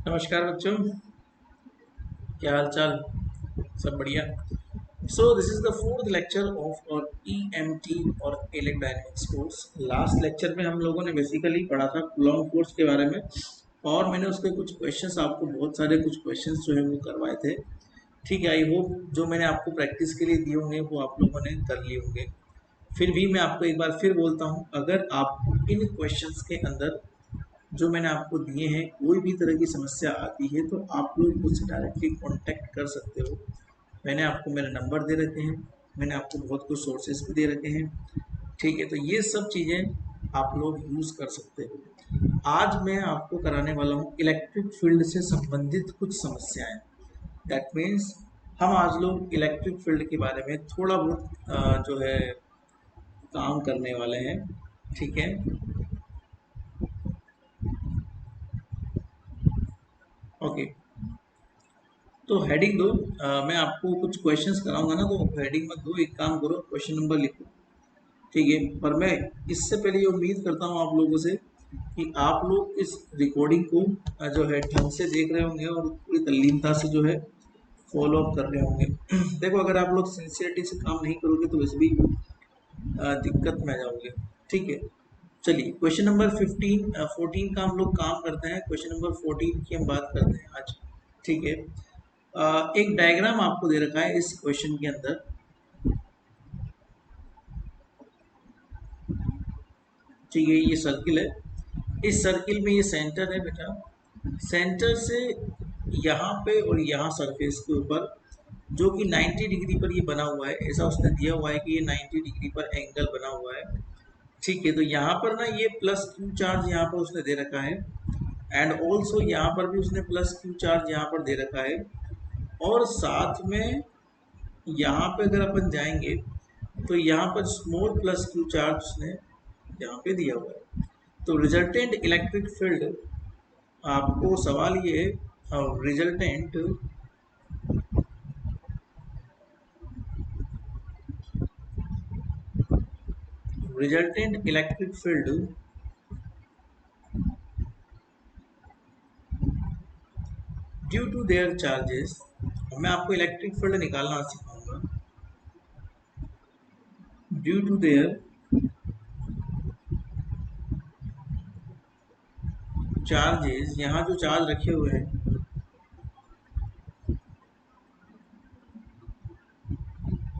नमस्कार बच्चों, क्या हाल चाल। सब बढ़िया। So this is the fourth lecture of और ईएमटी और इलेक्ट्रोडायनेमिक्स कोर्स। लास्ट लेक्चर में हम लोगों ने बेसिकली पढ़ा था लॉन्ग कोर्स के बारे में, और मैंने उसके कुछ क्वेश्चंस आपको बहुत सारे कुछ क्वेश्चंस जो है वो करवाए थे। ठीक है, आई होप जो मैंने आपको प्रैक्टिस के लिए दिए होंगे वो आप लोगों ने कर लिए होंगे। फिर भी मैं आपको एक बार फिर बोलता हूँ, अगर आप इन क्वेश्चंस के अंदर जो मैंने आपको दिए हैं कोई भी तरह की समस्या आती है तो आप लोग मुझसे डायरेक्टली कांटेक्ट कर सकते हो। मैंने आपको मेरे नंबर दे रखे हैं, मैंने आपको बहुत कुछ सोर्सेज भी दे रखे हैं। ठीक है, तो ये सब चीज़ें आप लोग यूज़ कर सकते हो। आज मैं आपको कराने वाला हूँ इलेक्ट्रिक फील्ड से संबंधित कुछ समस्याएं। दैट मीन्स हम आज लोग इलेक्ट्रिक फील्ड के बारे में थोड़ा बहुत जो है काम करने वाले हैं। ठीक है, ओके। तो हेडिंग दो। मैं आपको कुछ क्वेश्चंस कराऊंगा ना, तो हेडिंग मत दो, एक काम करो, क्वेश्चन नंबर लिखो। ठीक है, पर मैं इससे पहले ये उम्मीद करता हूँ आप लोगों से कि आप लोग इस रिकॉर्डिंग को जो है ढंग से देख रहे होंगे और पूरी तल्लीनता से जो है फॉलो अप कर रहे होंगे। देखो, अगर आप लोग सिंसियरिटी से काम नहीं करोगे तो वैसे भी दिक्कत में आ जाओगे। ठीक है, चलिए क्वेश्चन नंबर 14 का हम लोग काम करते हैं। क्वेश्चन नंबर 14 की हम बात करते हैं आज। ठीक है, एक डायग्राम आपको दे रखा है इस क्वेश्चन के अंदर। ठीक है, ये सर्किल है, इस सर्किल में ये सेंटर है बेटा। सेंटर से यहाँ पे और यहाँ सरफेस के ऊपर जो कि 90 डिग्री पर ये बना हुआ है, ऐसा उसने दिया हुआ है कि ये 90 डिग्री पर एंगल बना हुआ है। ठीक है, तो यहाँ पर ना ये प्लस क्यू चार्ज यहाँ पर उसने दे रखा है, एंड ऑल्सो यहाँ पर भी उसने प्लस क्यू चार्ज यहाँ पर दे रखा है। और साथ में यहाँ पे अगर अपन जाएंगे तो यहाँ पर स्मॉल प्लस क्यू चार्ज उसने यहाँ पे दिया हुआ है। तो रिजल्टेंट इलेक्ट्रिक फील्ड, आपको सवाल ये है, resultant resultant electric field due to their charges. मैं आपको इलेक्ट्रिक फील्ड निकालना सिखाऊंगा। ड्यू टू देयर चार्जेस, यहाँ जो चार्ज रखे हुए हैं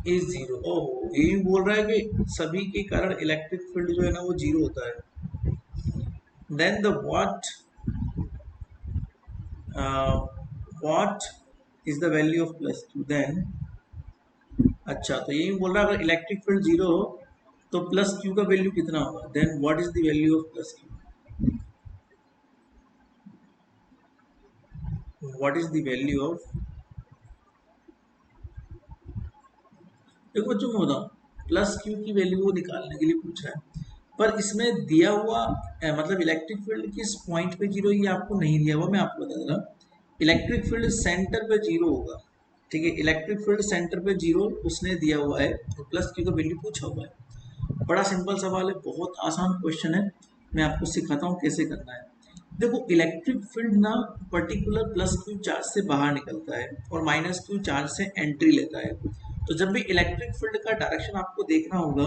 इज जीरो। ओहो, यही बोल रहा है कि सभी के कारण इलेक्ट्रिक फील्ड जो है ना वो जीरो होता है। Then the what is the value of plus q then. अच्छा, तो यही बोल रहा है अगर इलेक्ट्रिक फील्ड जीरो हो तो प्लस क्यू का वैल्यू कितना होगा। Then what is the value of plus q, what is the value of. देखो बच्चों, मैं बताऊँ, प्लस क्यू की वैल्यू वो निकालने के लिए पूछ रहा है, पर इसमें दिया हुआ मतलब इलेक्ट्रिक फील्ड किस पॉइंट पे जीरो ये आपको नहीं दिया हुआ। मैं आपको बता दे रहा हूँ, इलेक्ट्रिक फील्ड सेंटर पे जीरो होगा। ठीक है, इलेक्ट्रिक फील्ड सेंटर पे जीरो उसने दिया हुआ है और प्लस क्यू का वैल्यू पूछा हुआ है। बड़ा सिंपल सवाल है, बहुत आसान क्वेश्चन है। मैं आपको सिखाता हूँ कैसे करना है। देखो, इलेक्ट्रिक फील्ड ना पर्टिकुलर प्लस क्यू चार्ज से बाहर निकलता है और माइनस क्यू चार्ज से एंट्री लेता है। तो जब भी इलेक्ट्रिक फील्ड का डायरेक्शन आपको देखना होगा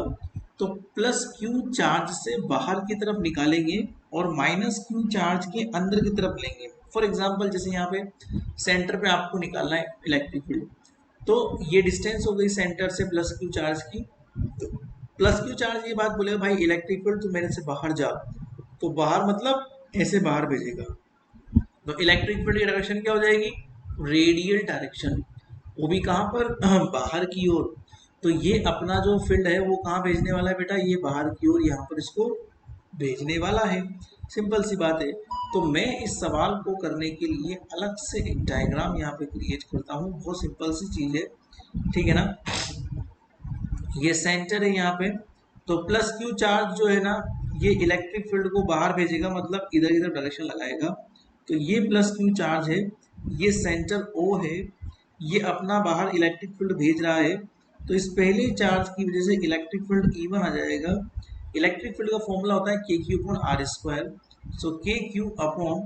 तो प्लस क्यू चार्ज से बाहर की तरफ निकालेंगे और माइनस क्यू चार्ज के अंदर की तरफ लेंगे। फॉर एग्जाम्पल, जैसे यहाँ पे सेंटर पे आपको निकालना है इलेक्ट्रिक फील्ड, तो ये डिस्टेंस हो गई सेंटर से प्लस क्यू चार्ज की। तो प्लस क्यू चार्ज ये बात बोलेगा भाई इलेक्ट्रिक फील्ड तू मेरे से बाहर जा, तो बाहर मतलब ऐसे बाहर भेजेगा। तो इलेक्ट्रिक फील्ड की डायरेक्शन क्या हो जाएगी, रेडियल डायरेक्शन। वो भी कहाँ पर बाहर की ओर। तो ये अपना जो फील्ड है वो कहाँ भेजने वाला है बेटा, ये बाहर की ओर यहाँ पर इसको भेजने वाला है। सिंपल सी बात है। तो मैं इस सवाल को करने के लिए अलग से एक डायग्राम यहाँ पे क्रिएट करता हूँ। बहुत सिंपल सी चीज़ है, ठीक है ना। ये सेंटर है यहाँ पे, तो प्लस क्यू चार्ज जो है ना ये इलेक्ट्रिक फील्ड को बाहर भेजेगा, मतलब इधर इधर डायरेक्शन लगाएगा। तो ये प्लस क्यू चार्ज है, ये सेंटर ओ है, ये अपना बाहर इलेक्ट्रिक फील्ड भेज रहा है। तो इस पहले चार्ज की वजह से इलेक्ट्रिक फील्ड इवन आ जाएगा। इलेक्ट्रिक फील्ड का फॉर्मूला होता है k q upon are square. सो के क्यू अपॉन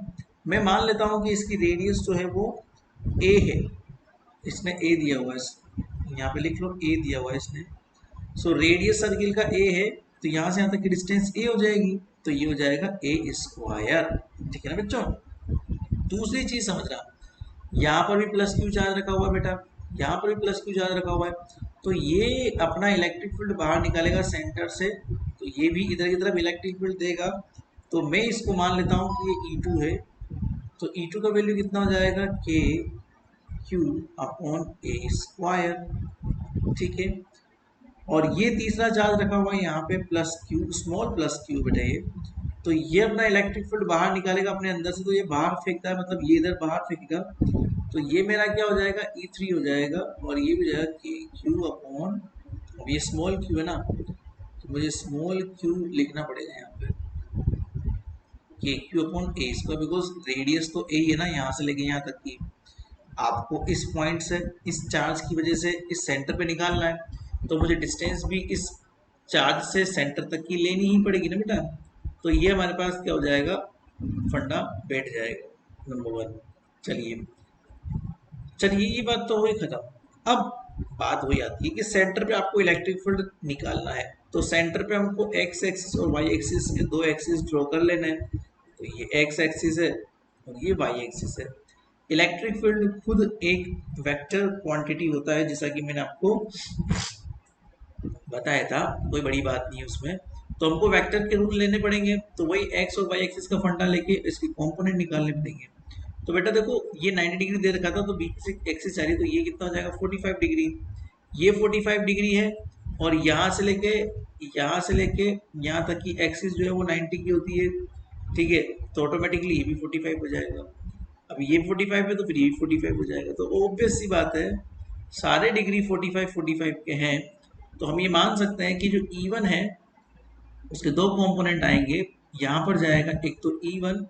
मैं मान लेता हूँ कि इसकी रेडियस जो है वो ए है, इसने ए दिया हुआ है, यहाँ पे लिख लो ए दिया हुआ है इसने। सो रेडियस सर्किल का ए है, तो यहाँ से यहाँ तक की डिस्टेंस ए हो जाएगी, तो ये हो जाएगा ए स्क्वायर। ठीक है ना बच्चों। दूसरी चीज समझ रहा, यहाँ पर भी प्लस क्यू चार्ज रखा हुआ है बेटा, यहाँ पर भी प्लस क्यू चार्ज रखा हुआ है, तो ये अपना इलेक्ट्रिक फील्ड बाहर निकालेगा सेंटर से, तो ये भी इधर की तरफ इलेक्ट्रिक फील्ड देगा। तो मैं इसको मान लेता हूँ कि ये E2 है, तो E2 का वैल्यू कितना हो जाएगा, के क्यू अपॉन ए स्क्वायर। ठीक है। और ये तीसरा चार्ज रखा हुआ है यहाँ पे plus Q, small plus Q बेटा ये, तो ये अपना इलेक्ट्रिक फील्ड बाहर निकालेगा अपने अंदर से, तो ये बाहर फेंकता है, मतलब ये इधर बाहर फेंकेगा, तो ये मेरा क्या हो जाएगा, E3 हो जाएगा, और ये भी जाएगा के क्यू अपॉन, अब ये स्मॉल क्यू है ना, तो मुझे स्मॉल क्यू लिखना पड़ेगा यहाँ पे, के q upon A square, because radius तो ए ही है ना, यहाँ से लेके यहाँ तक की आपको इस पॉइंट से इस चार्ज की वजह से इस सेंटर पे निकालना है, तो मुझे डिस्टेंस भी इस चार्ज से सेंटर तक की लेनी ही पड़ेगी ना बेटा। तो ये हमारे पास क्या हो जाएगा, फंडा बैठ जाएगा नंबर 1। चलिए चलिए ये बात तो हुई खत्म। अब बात वही आती है कि सेंटर पे आपको इलेक्ट्रिक फील्ड निकालना है, तो सेंटर पे हमको एक्स एक्सिस और वाई एक्सिस के दो एक्सिस ड्रॉ कर लेने हैं। तो ये एक्स एक्सिस है और ये वाई एक्सिस है। इलेक्ट्रिक फील्ड खुद एक वेक्टर क्वांटिटी होता है, जैसा कि मैंने आपको बताया था, कोई बड़ी बात नहीं है उसमें। तो हमको वेक्टर के रूल लेने पड़ेंगे, तो वही एक्स और वाई एक्सिस का फंडा लेके इसके कंपोनेंट निकालने पड़ेंगे। तो बेटा देखो ये 90 डिग्री दे रखा था, तो बीच से एक्सिस आ रही है, तो ये कितना हो जाएगा 45 डिग्री, ये 45 डिग्री है, और यहाँ से लेके यहाँ तक की एक्सिस जो है वो 90 की होती है। ठीक है, तो ऑटोमेटिकली ये भी 45 हो जाएगा। अब ये 45 है तो फिर ये भी 45 हो जाएगा, तो ऑब्वियस सी बात है सारे डिग्री 45 के हैं। तो हम ये मान सकते हैं कि जो E1 है उसके दो कंपोनेंट आएंगे, यहाँ पर जाएगा एक तो E1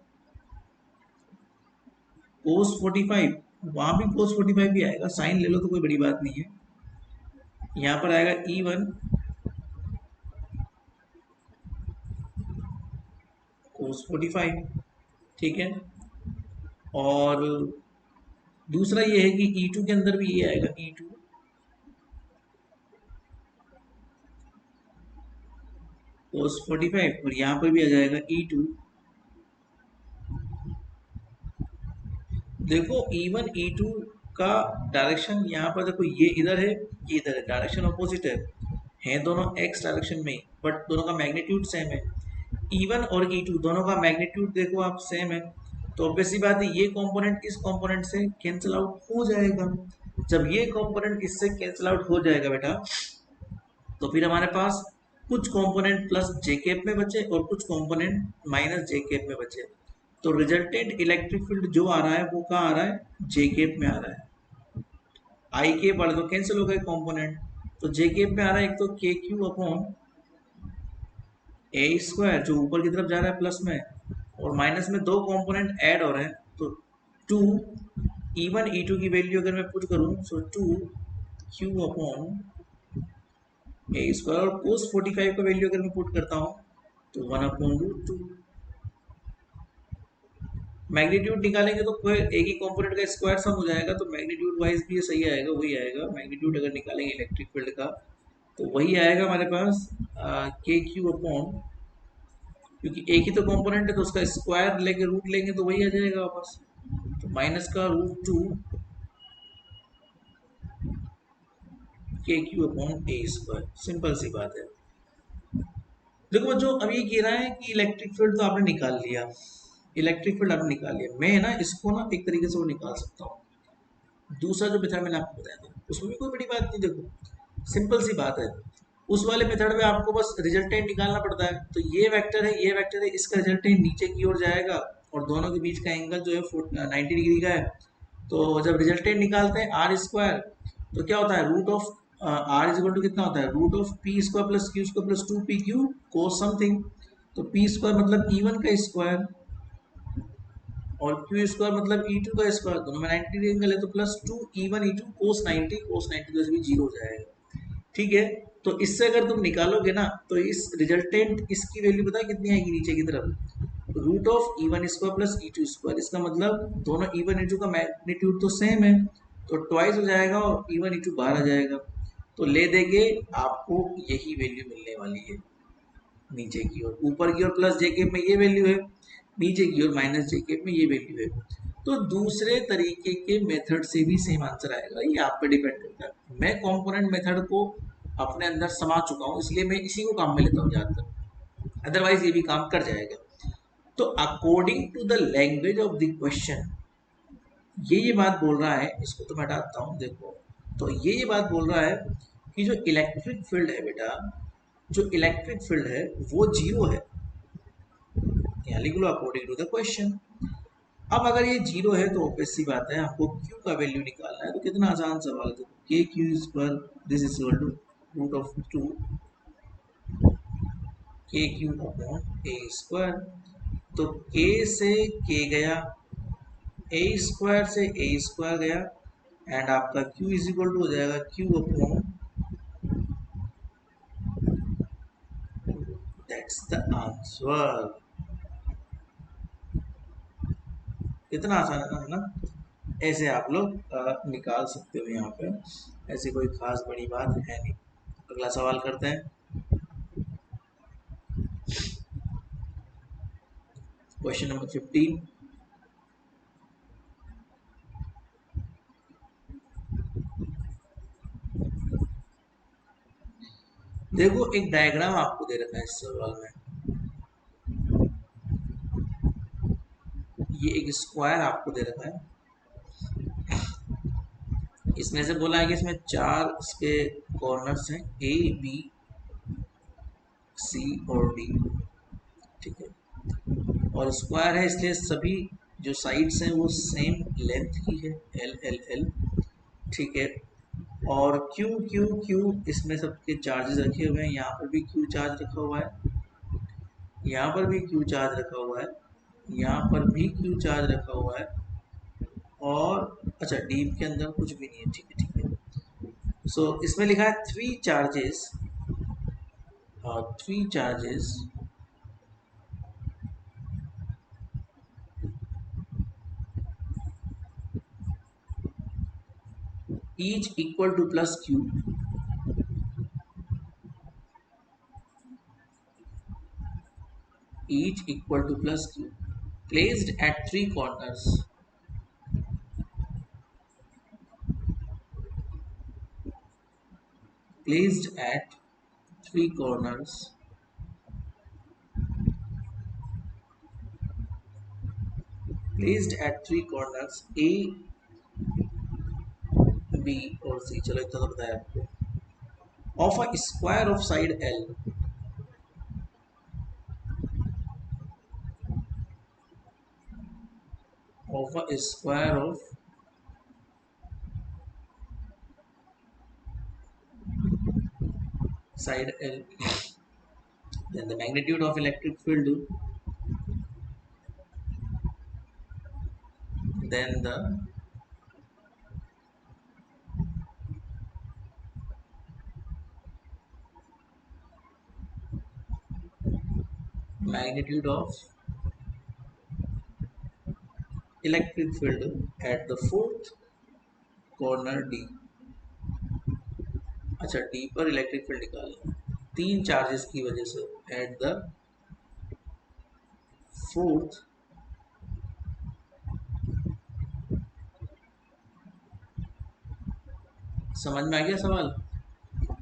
cos 45, वहां भी cos 45 भी आएगा, साइन ले लो तो कोई बड़ी बात नहीं है। यहाँ पर आएगा E1 cos 45। ठीक है, और दूसरा ये है कि E2 के अंदर भी ये आएगा E2 cos 45, और यहाँ पर भी आ जाएगा E2। देखो E1 E2 का डायरेक्शन यहाँ पर देखो, ये इधर है ये इधर है, डायरेक्शन अपोजिट है दोनों एक्स डायरेक्शन में, बट दोनों का मैग्नीट्यूड सेम है। E1 और E2 दोनों का मैग्नीट्यूड देखो आप सेम है, तो ऑब्वियस सी बात है ये कंपोनेंट इस कंपोनेंट से कैंसिल आउट हो जाएगा। जब ये कंपोनेंट इससे कैंसिल आउट हो जाएगा बेटा, तो फिर हमारे पास कुछ कंपोनेंट प्लस जे कैप में बचे और कुछ कंपोनेंट माइनस जे कैप में बचे। तो रिजल्टेंट इलेक्ट्रिक फील्ड जो आ रहा है वो कहाँ आ रहा है, जे कैप में आ रहा है। आई कैप वाले तो कैंसिल हो गए कंपोनेंट, तो जे कैप में आ रहा है एक तो के क्यू अपॉन ए स्क्वायर जो ऊपर की तरफ जा रहा है प्लस में, और माइनस में दो कंपोनेंट ऐड हो रहे हैं, तो 2 E1 E2 की वैल्यू अगर मैं पुट करूं, सो 2 क्यू अपॉन ए स्क्वायर, और cos 45 का वैल्यू अगर मैं पुट करता हूं तो 1 अपॉन रूट 2। मैग्नीट्यूड निकालेंगे तो कोई एक ही कंपोनेंट का स्क्वायर सम हो जाएगा, तो मैग्नीट्यूड वाइज भी ये सही आएगा, वही आएगा। मैग्नीट्यूड अगर निकालेंगे इलेक्ट्रिक फील्ड का तो वही आएगा हमारे पास के क्यू अपॉन, क्योंकि एक ही तो कंपोनेंट है तो उसका स्क्वायर लेके रूट लेंगे तो वही आ जाएगा वापस, तो माइनस का रूट 2 के क्यू अपॉन ए स्क्वायर। सिंपल सी बात है। देखो बच्चों अब ये कह रहा है कि इलेक्ट्रिक फील्ड तो आपने निकाल लिया, इलेक्ट्रिक फील्ड आपने निकाल लिया, मैं ना इसको ना एक तरीके से वो निकाल सकता हूँ। दूसरा जो मेथड मैंने आपको बताया था उसमें भी कोई बड़ी बात नहीं, देखो सिंपल सी बात है। उस वाले मेथड में आपको बस रिजल्टेंट निकालना पड़ता है, तो ये वेक्टर है ये वेक्टर है, इसका रिजल्टेंट नीचे की ओर जाएगा और दोनों के बीच का एंगल जो है 90 डिग्री का है। तो जब रिजल्टेंट निकालते हैं आर स्क्वायर, तो क्या होता है root of r is equal to कितना होता है, root of p square plus q square plus 2 PQ cos something. तो पी स्क्वायर मतलब E1 का स्क्वायर और क्यू स्क्वायर मतलब E2 का स्क्वायर, दोनों में 90 डिग्री एंगल है, तो प्लस 2 E1 E2 कोस 90, कोस 90 तो भी 0 हो जाएगा। ठीक है, तो इससे अगर तुम निकालोगे ना तो इस रिजल्टेंट इसकी वैल्यू पता है कितनी आएगी नीचे की तरफ, root of E1 square plus E2 square, इसका मतलब दोनों E1 E2 का मैग्नीट्यूड तो सेम है, तो ट्वाइस हो जाएगा और E1 E2 बाहर आ जाएगा, तो ले देंगे आपको यही वैल्यू मिलने वाली है नीचे की ओर। ऊपर की ओर प्लस जे केप में ये वैल्यू है, नीचे की ओर माइनस जे केप में ये वैल्यू है। तो दूसरे तरीके के मेथड से भी सेम आंसर आएगा, ये आप पे डिपेंड करता है। मैं कंपोनेंट मेथड को अपने अंदर समा चुका हूँ, इसलिए मैं इसी को काम में लेता हूँ ज़्यादातर, अदरवाइज ये भी काम कर जाएगा। तो according to the language of the question ये बात बोल रहा है, इसको तो मैं हटाता हूँ देखो, तो ये बात बोल रहा है कि जो इलेक्ट्रिक फील्ड है बेटा, जो इलेक्ट्रिक फील्ड है वो जीरो है, यहाँ लिख लो अकॉर्डिंग टू द क्वेश्चन। अब अगर ये जीरो है तो ऑब्वियस सी बात है आपको क्यू का वैल्यू निकालना है, तो कितना आसान सवाल है, k q square this is equal to root of 2 k q upon A square. तो के से के गया, ए स्क्वायर से ए स्क्वायर गया, एंड आपका क्यू इज इक्वल टू हो जाएगा Q upon, that's the answer. कितना आसान है ना, ऐसे आप लोग निकाल सकते हो यहाँ पे, ऐसी कोई खास बड़ी बात है नहीं। अगला सवाल करते हैं, क्वेश्चन नंबर 15। देखो एक डायग्राम आपको दे रखा है इस सवाल में, ये एक स्क्वायर आपको दे रखा है, इसमें से बोला है कि इसमें चार इसके कॉर्नर्स हैं, ए बी सी और डी, ठीक है, और स्क्वायर है इसलिए सभी जो साइड्स हैं वो सेम लेंथ की है, एल एल एल, ठीक है। और क्यू क्यू क्यू इसमें सबके चार्जेस रखे हुए हैं, यहाँ पर भी क्यू चार्ज रखा हुआ है, यहाँ पर भी क्यू चार्ज रखा हुआ है, यहाँ पर भी क्यू चार्ज रखा हुआ है, और अच्छा डीप के अंदर कुछ भी नहीं है, ठीक है ठीक है। सो इसमें लिखा है three charges each equal to plus q, each equal to plus q, placed at three corners, placed at three corners, placed at three corners a b और c, चलो इतना तो बताया आपको, of a square of side l, of a square of side l, then the magnitude of electric field, then the magnitude of electric field at the fourth corner D। अच्छा D पर electric field निकालना तीन charges की वजह से eight the fourth समझ में आ गया सवाल।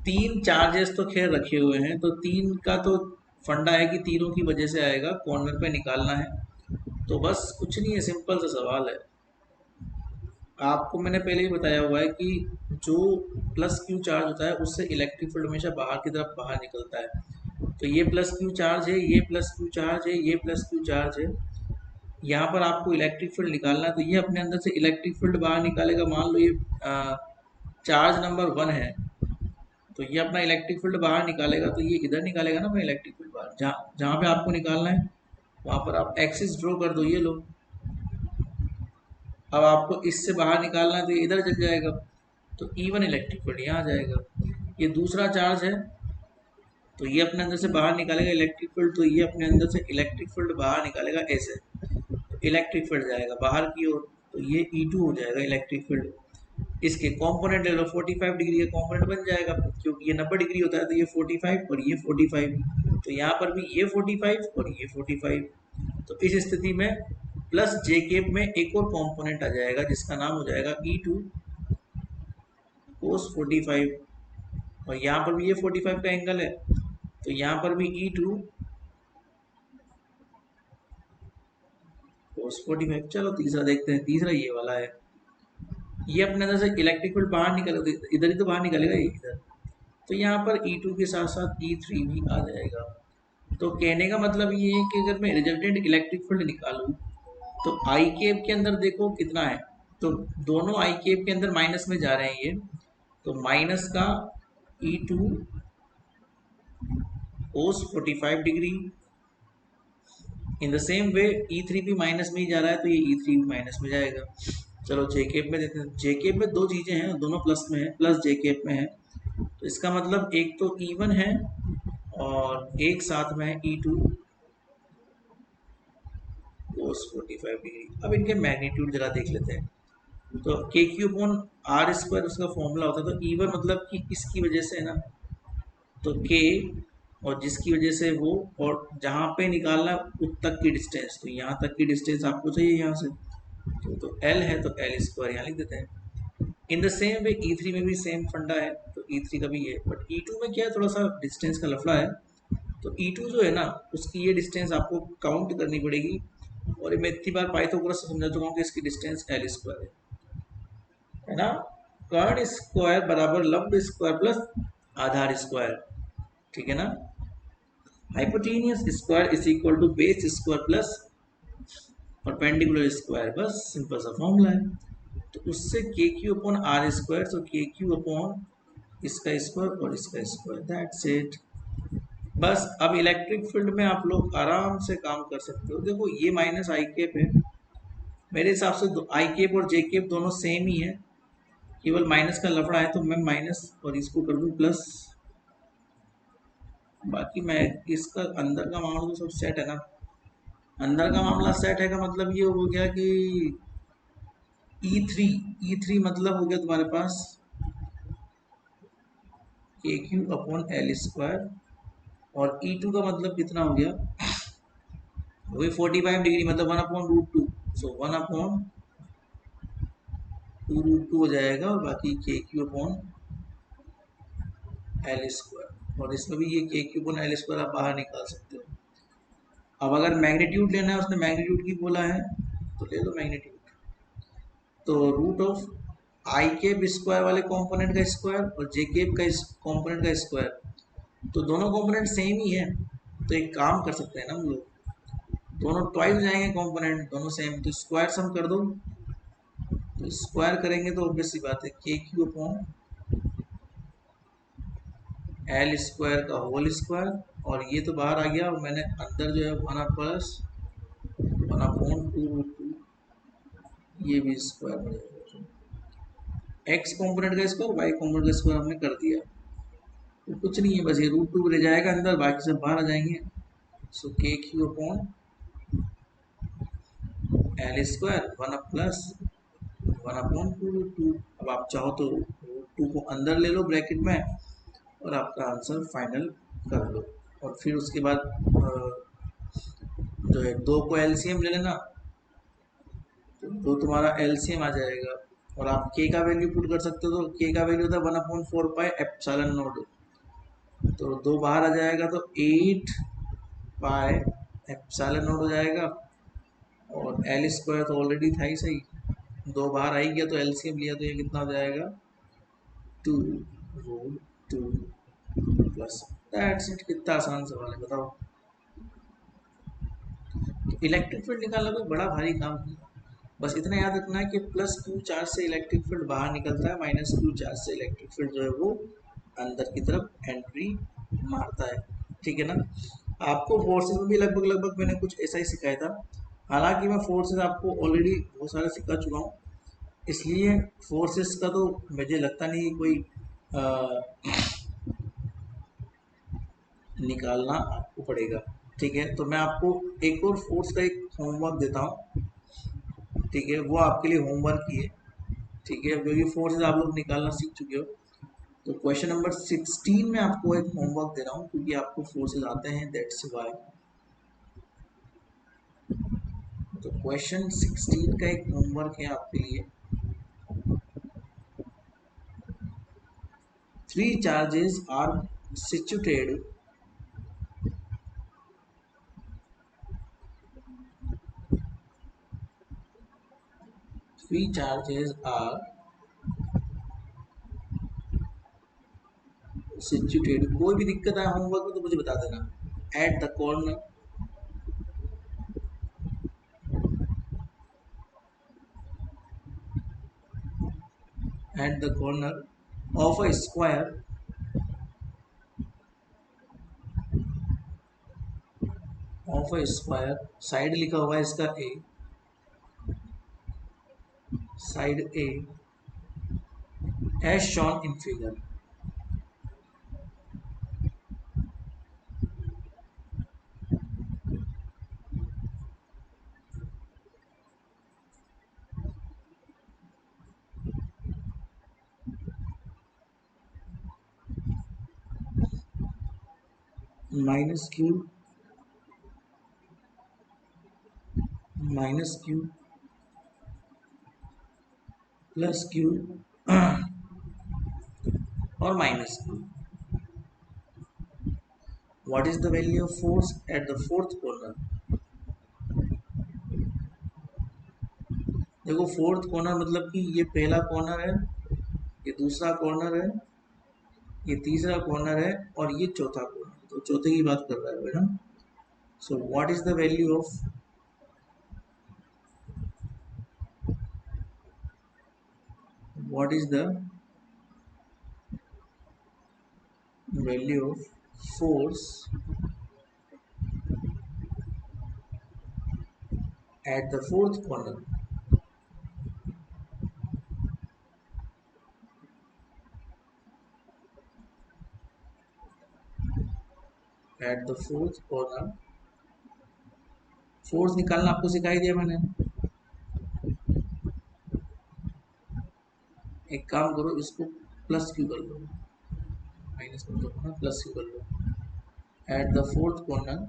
तीन चार्जेस तो खैर रखे हुए हैं, तो तीन का तो फंडा है कि तीनों की वजह से आएगा, कॉर्नर पे निकालना है, तो बस कुछ नहीं है, सिंपल सा सवाल है। आपको मैंने पहले ही बताया हुआ है कि जो प्लस क्यू चार्ज होता है उससे इलेक्ट्रिक फील्ड हमेशा बाहर की तरफ बाहर निकलता है, तो ये प्लस क्यू चार्ज है, ये प्लस क्यू चार्ज है, ये प्लस क्यू चार्ज है, यहाँ पर आपको इलेक्ट्रिक फील्ड निकालना है, तो ये अपने अंदर से इलेक्ट्रिक फील्ड बाहर निकालेगा। मान लो ये चार्ज नंबर 1 है, तो ये अपना इलेक्ट्रिक फील्ड बाहर निकालेगा, तो ये इधर निकालेगा ना अपना इलेक्ट्रिक फील्ड बाहर, जहाँ जहाँ पे आपको निकालना है वहाँ पर आप एक्सिस ड्रॉ कर दो, ये लो। अब आपको इससे बाहर निकालना है तो ये इधर चल जाएगा, तो E1 इलेक्ट्रिक फील्ड यहाँ आ जाएगा। ये दूसरा चार्ज है, तो ये अपने अंदर से बाहर निकालेगा इलेक्ट्रिक फील्ड, तो ये अपने अंदर से इलेक्ट्रिक फील्ड बाहर निकालेगा ऐसे, तो इलेक्ट्रिक फील्ड जाएगा बाहर की ओर, तो ये E2 हो जाएगा इलेक्ट्रिक फील्ड। इसके कंपोनेंट ले लो, 45 डिग्री का कंपोनेंट बन जाएगा, क्योंकि ये 90 डिग्री होता है, तो ये 45 और ये 45, तो यहाँ पर भी ये 45 और ये 45। तो इस स्थिति में प्लस जे केप में एक और कंपोनेंट आ जाएगा जिसका नाम हो जाएगा E2 cos 45, और यहाँ पर भी ये 45 का एंगल है, तो यहाँ पर भी E2 cos 45। चलो तीसरा देखते हैं, तीसरा ये वाला है। ये अपने अंदर से इलेक्ट्रिक फील्ड बाहर निकल, इधर ही तो बाहर निकलेगा ये इधर, तो यहाँ पर E2 के साथ साथ E3 भी आ जाएगा। तो कहने का मतलब ये है कि अगर मैं रिजल्टेंट इलेक्ट्रिक फील्ड निकालूं तो आई केप के अंदर देखो कितना है, तो दोनों आई केप के अंदर माइनस में जा रहे हैं ये, तो माइनस का E2 cos 45 degree, in the same way E3 भी माइनस में ही जा रहा है, तो ये E3 भी माइनस में जाएगा। चलो जे केप में देखते हैं, जे केप में दो चीज़ें हैं, दोनों प्लस में है, प्लस जे केप में है, तो इसका मतलब एक तो E1 है और एक साथ में है E2 cos 45 डिग्री। अब इनके मैग्नीट्यूड जरा देख लेते हैं, तो के क्यू अपॉन आर स्क्वायर उसका फॉर्मूला होता है, तो E1 मतलब कि इसकी वजह से है ना, तो के और जिसकी वजह से वो, और जहाँ पे निकालना उस तक की डिस्टेंस, तो यहाँ तक की डिस्टेंस आपको चाहिए यहाँ से, तो एल है तो एल स्क्वायर यहाँ लिख देते हैं। In the same way E3 में भी सेम फंडा है, तो E3 का भी है, बट E2 में क्या है, थोड़ा सा डिस्टेंस का लफड़ा है, तो E2 जो है ना उसकी ये डिस्टेंस आपको काउंट करनी पड़ेगी, और मैं इतनी बार पाइथागोरस से समझा चुका हूँ कि इसकी डिस्टेंस एल स्क्वायर है ना। कर्ण स्क्वायर बराबर लंब स्क्वायर प्लस आधार स्क्वायर, ठीक है ना। Hypotenuse square is equal to base square plus perpendicular square, बस सिंपल सा फॉर्मूला है। तो उससे के क्यू अपॉन आर स्क्वायर, तो के क्यू अपॉन इसका स्क्वायर और इसका स्क्वायर, दैट्स इट। बस अब इलेक्ट्रिक फील्ड में आप लोग आराम से काम कर सकते हो। देखो ये माइनस आई केप है, मेरे हिसाब से आई केप और जे केप दोनों सेम ही है, केवल माइनस का लफड़ा है, तो मैं माइनस और इसको कर दूं प्लस, बाकी मैं इसका अंदर का मामला तो सब सेट है ना। अंदर का मामला सेट है का मतलब ये हो गया कि E3 मतलब हो गया तुम्हारे पास के क्यू अपॉन एल स्क्वायर, और E2 का मतलब कितना हो गया, वही 45 डिग्री मतलब 1/√2, सो 1/2√2 हो जाएगा, और बाकी के क्यू अपॉन एल स्क्वायर, और इसमें भी ये के क्यू अपॉन एल स्क्वायर आप बाहर निकाल सकते हो। अब अगर मैग्नीट्यूड लेना है, उसने मैग्नीट्यूड की बोला है, तो ले लो मैग्नीट्यूड, तो root of i cap square वाले कंपोनेंट का स्क्वायर और जे केप का कंपोनेंट का स्क्वायर, तो दोनों कंपोनेंट सेम ही है, तो एक काम कर सकते हैं ना हम लोग, दोनों ट्वाइस जाएंगे कंपोनेंट, दोनों सेम, तो स्क्वायर सम कर दो, तो स्क्वायर करेंगे तो ऑब्वियस सी बात है k q upon L square का होल स्क्वायर, और ये तो बाहर आ गया, और मैंने अंदर जो है 1/2√2, ये भी स्क्वायर हो जाएगा, एक्स कॉम्पोनेंट का स्क्वायर वाई कॉम्पोनेंट का स्क्वायर हमने कर दिया, तो कुछ नहीं है, बस ये √2 रह जाएगा अंदर, बाकी सब बाहर आ जाएंगे। सो के क्यू अपॉन एल स्क्वायर 1+1/2√2। अब आप चाहो तो √2 को अंदर ले लो ब्रैकेट में, और आपका आंसर फाइनल कर लो, और फिर उसके बाद जो है दो को एलसीएम ले लेना, तो दो तुम्हारा एलसीएम आ जाएगा, और आप के का वैल्यू पुट कर सकते हो, तो के का वैल्यू था 1/4πε0, तो दो बाहर आ जाएगा, तो 8πε0 हो जाएगा, और एल स्क्वायर तो ऑलरेडी था ही सही, दो बाहर आई गया तो एलसीएम लिया, तो ये कितना हो जाएगा 2√2 प्लस, दैट्स इट। कितना आसान सवाल है बताओ। तो इलेक्ट्रिक फील्ड निकालना कोई बड़ा भारी काम नहीं, बस इतना याद रखना है कि प्लस क्यू चार्ज से इलेक्ट्रिक फील्ड बाहर निकलता है, माइनस क्यू चार्ज से इलेक्ट्रिक फील्ड जो है वो अंदर की तरफ एंट्री मारता है, ठीक है ना। आपको फोर्सेस में भी लगभग लगभग मैंने कुछ ऐसा ही सिखाया था, हालांकि मैं फोर्सेस आपको ऑलरेडी बहुत सारा सिखा चुका हूँ, इसलिए फोर्सेस का तो मुझे लगता नहीं कोई निकालना आपको पड़ेगा। ठीक है, तो मैं आपको एक और फोर्स का एक होमवर्क देता हूँ। ठीक है, वो आपके लिए होमवर्क ही है। ठीक है, क्योंकि फोर्सेस आप लोग निकालना सीख चुके हो। तो क्वेश्चन नंबर 16 में आपको एक होमवर्क दे रहा हूँ, क्योंकि आपको फोर्सेस आते हैं, दैट्स वाई। तो क्वेश्चन 16 का एक होमवर्क है आपके लिए। Three charges are situated three charges are situated, कोई भी दिक्कत आए होमवर्क में तो मुझे बता देना। At the corner, at the corner of a square, of a square, side लिखा हुआ है इसका A, side A, as shown in figure. Minus q, minus q plus q और minus q. What is the value of force at the fourth corner? देखो, fourth corner मतलब कि ये पहला कॉर्नर है, ये दूसरा कॉर्नर है, ये तीसरा कॉर्नर है और ये चौथा कॉर्नर। तो चौथे की बात कर रहा है बेटा। So what is the value of, what is the value of force at the fourth corner? At the fourth corner force निकालना आपको सिखाई दिया मैंने। एक काम करो, इसको प्लस क्यू कर लो, माइनस मत करो ना, प्लस क्यू कर लो। एट द फोर्थ कॉर्नर,